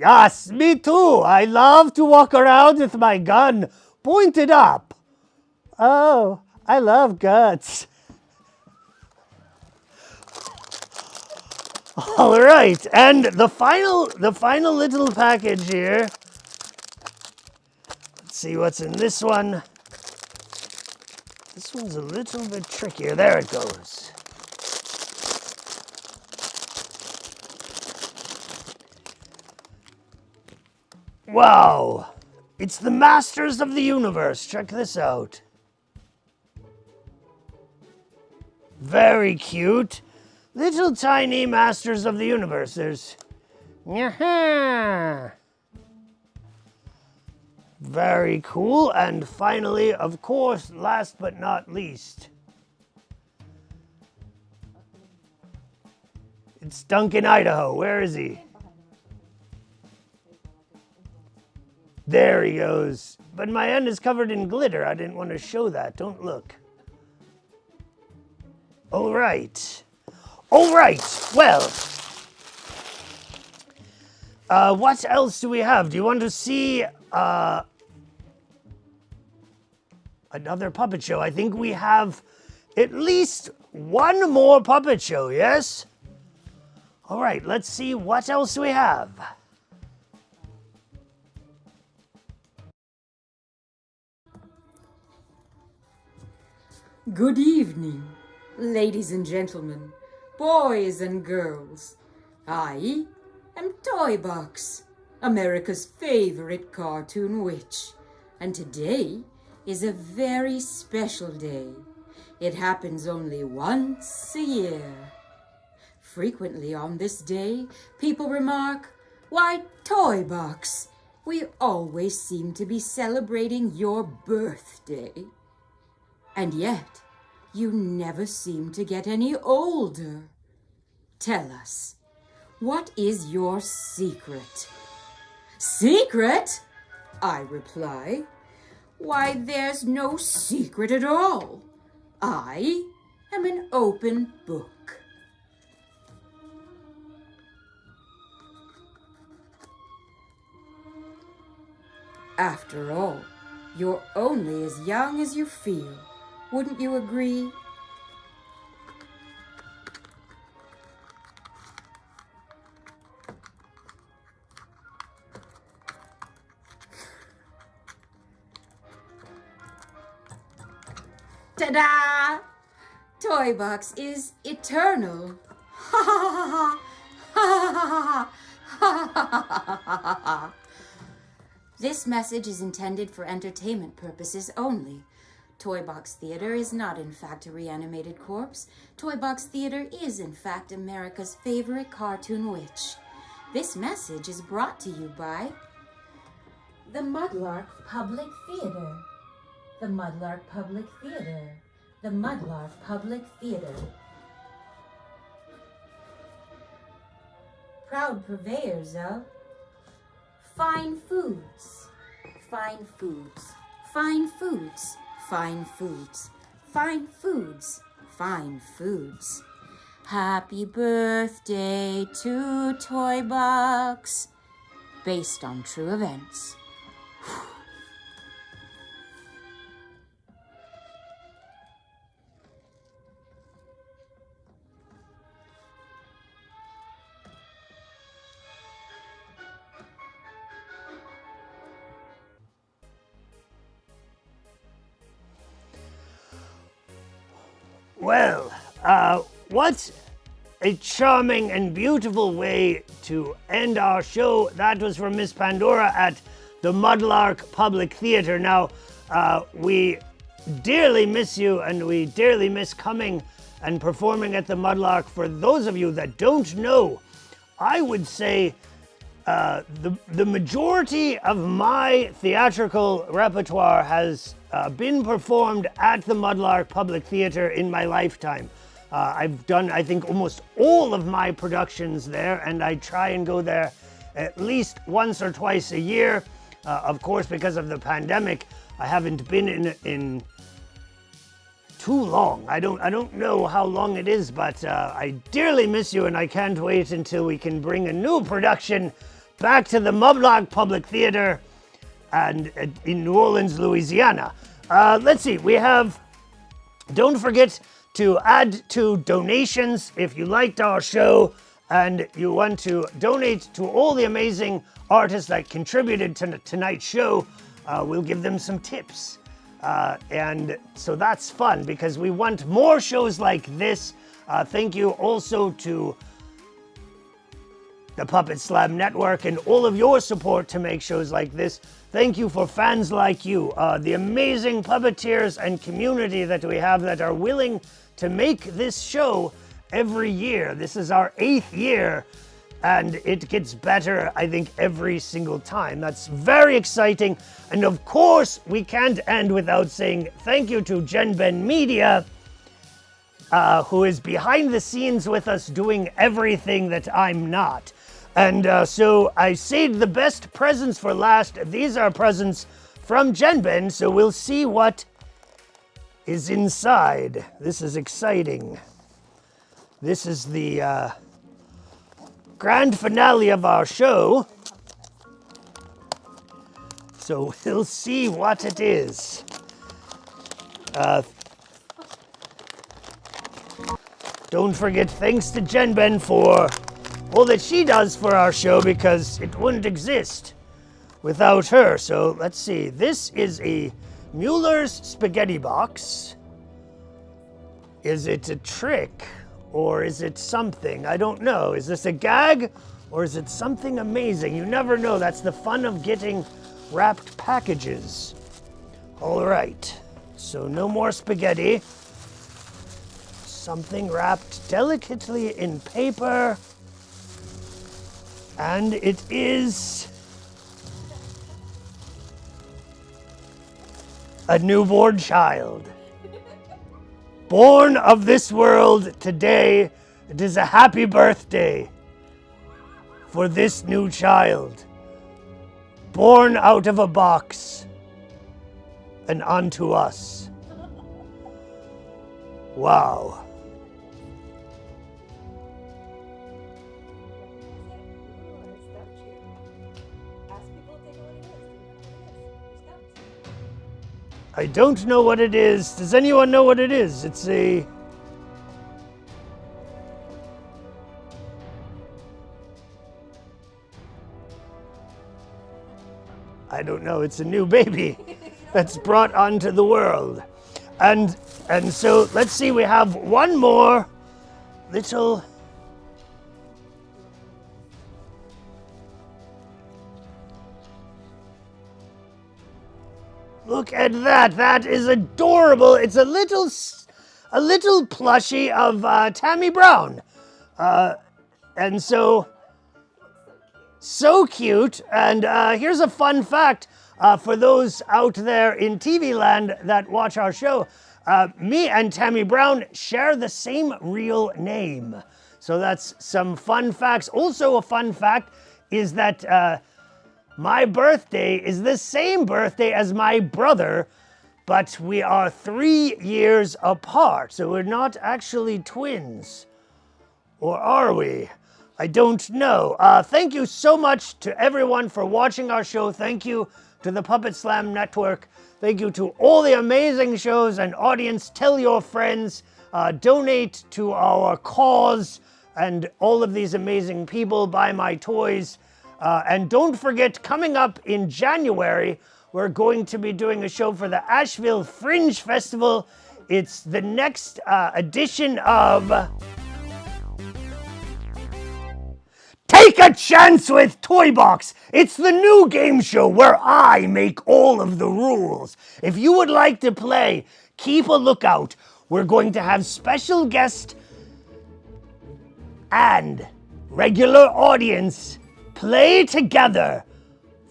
Yes, me too. I love to walk around with my gun pointed up. Oh, I love guns. All right, and the final little package here. Let's see what's in this one. This one's a little bit trickier. There it goes. Wow, it's the Masters of the Universe. Check this out. Very cute. Little tiny Masters of the Universe. There's... Very cool. And finally, of course, last but not least, it's Duncan, Idaho. Where is he? There he goes. But my hand is covered in glitter. I didn't want to show that. Don't look. All right. All right. Well, what else do we have? Do you want to see another puppet show? I think we have at least one more puppet show, yes? All right, let's see what else we have. Good evening, ladies and gentlemen, boys and girls. I am Toybox, America's favorite cartoon witch, and today is a very special day. It happens only once a year. Frequently on this day, people remark, "Why, Toybox, we always seem to be celebrating your birthday. And yet, you never seem to get any older. Tell us, what is your secret?" "Secret?" I reply. "Why, there's no secret at all. I am an open book." After all, you're only as young as you feel. Wouldn't you agree? Ta-da! Toybox is eternal. Ha ha ha ha ha ha ha ha. This message is intended for entertainment purposes only. Toybox Theater is not in fact a reanimated corpse. Toybox Theater is in fact America's favorite cartoon witch. This message is brought to you by the Mudlark Public Theater. The Mudlark Public Theater. The Mudlark Public Theater. Proud purveyors of fine foods. Fine foods. Fine foods. Fine foods. Fine foods. Fine foods. Happy birthday to Toybox. Based on true events. Well, what a charming and beautiful way to end our show. That was from Miss Pandora at the Mudlark Public Theater. Now, we dearly miss you, and we dearly miss coming and performing at the Mudlark. For those of you that don't know, I would say the majority of my theatrical repertoire has been performed at the Mudlark Public Theater in my lifetime. I've done, I think, almost all of my productions there, and I try and go there at least once or twice a year. Of course, because of the pandemic, I haven't been in too long. I don't know how long it is, but I dearly miss you, and I can't wait until we can bring a new production back to the Mudlark Public Theater and in New Orleans, Louisiana. Let's see, we have, don't forget to add to donations if you liked our show and you want to donate to all the amazing artists that contributed to tonight's show. We'll give them some tips. And so that's fun because we want more shows like this. Thank you also to the Puppet Slam Network and all of your support to make shows like this. Thank you for fans like you, the amazing puppeteers and community that we have that are willing to make this show every year. This is our 8th year, and it gets better, I think, every single time. That's very exciting. And of course, we can't end without saying thank you to Gen Ben Media, who is behind the scenes with us doing everything that I'm not. And so I saved the best presents for last. These are presents from Gen Ben, so we'll see what is inside. This is exciting. This is the grand finale of our show. So we'll see what it is. Don't forget, thanks to Gen Ben for all that she does for our show, because it wouldn't exist without her. So let's see. This is a Mueller's spaghetti box. Is it a trick or is it something? I don't know. Is this a gag or is it something amazing? You never know. That's the fun of getting wrapped packages. All right. So no more spaghetti. Something wrapped delicately in paper. And it is a newborn child. Born of this world today, it is a happy birthday for this new child. Born out of a box and unto us. Wow. I don't know what it is. Does anyone know what it is? It's a... I don't know. It's a new baby that's brought onto the world. And so let's see, we have one more little... Look at that. That is adorable. It's a little plushie of Tammy Brown. And so cute. And here's a fun fact for those out there in TV land that watch our show. Me and Tammy Brown share the same real name. So that's some fun facts. Also a fun fact is that my birthday is the same birthday as my brother, but we are 3 years apart, so we're not actually twins. Or are we? I don't know. Thank you so much to everyone for watching our show. Thank you to the Puppet Slam Network. Thank you to all the amazing shows and audience. Tell your friends. Donate to our cause and all of these amazing people. Buy my toys. And don't forget, coming up in January, we're going to be doing a show for the Asheville Fringe Festival It's the next edition of Take a Chance with Toybox. It's the new game show where I make all of the rules. If you would like to play, keep a lookout. We're going to have special guest and regular audience play together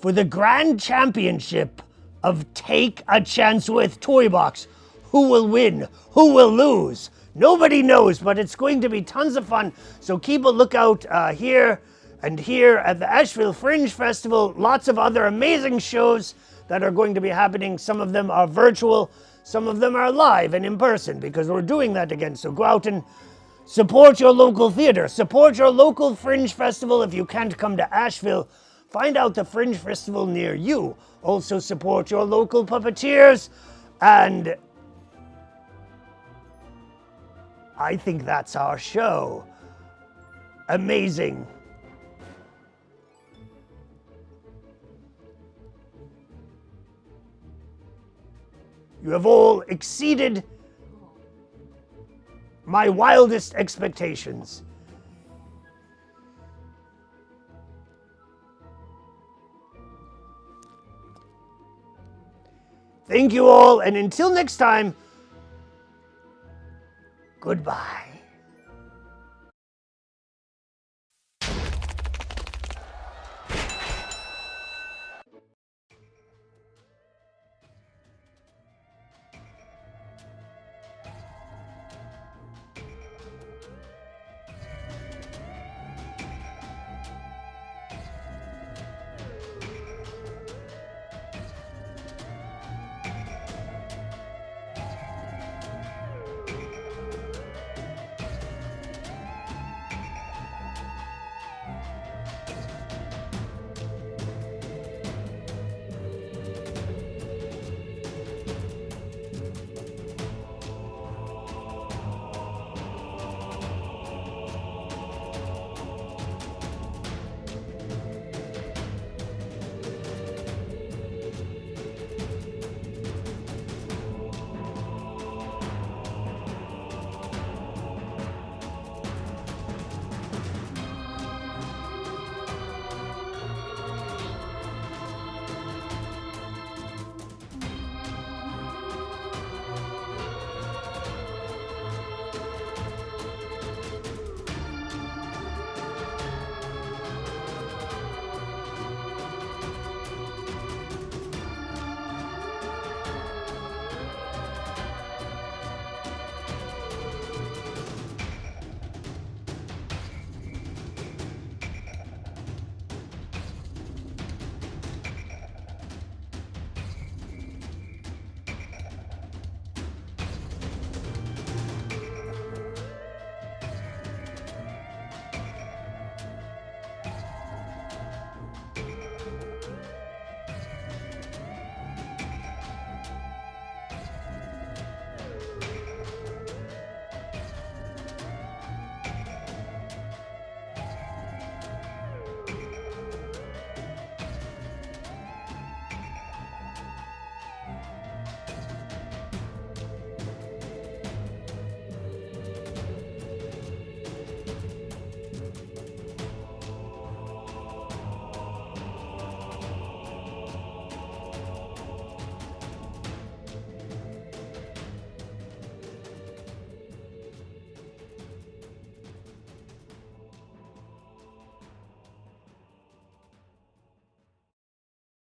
for the grand championship of Take a Chance with Toybox. Who will win? Who will lose? Nobody knows, but it's going to be tons of fun. So keep a lookout here and here at the Asheville Fringe Festival. Lots of other amazing shows that are going to be happening. Some of them are virtual, some of them are live and in person because we're doing that again. So go out and support your local theater. Support your local Fringe Festival. If you can't come to Asheville, find out the Fringe Festival near you. Also support your local puppeteers. And I think that's our show. Amazing. You have all exceeded my wildest expectations. Thank you all, and until next time, goodbye.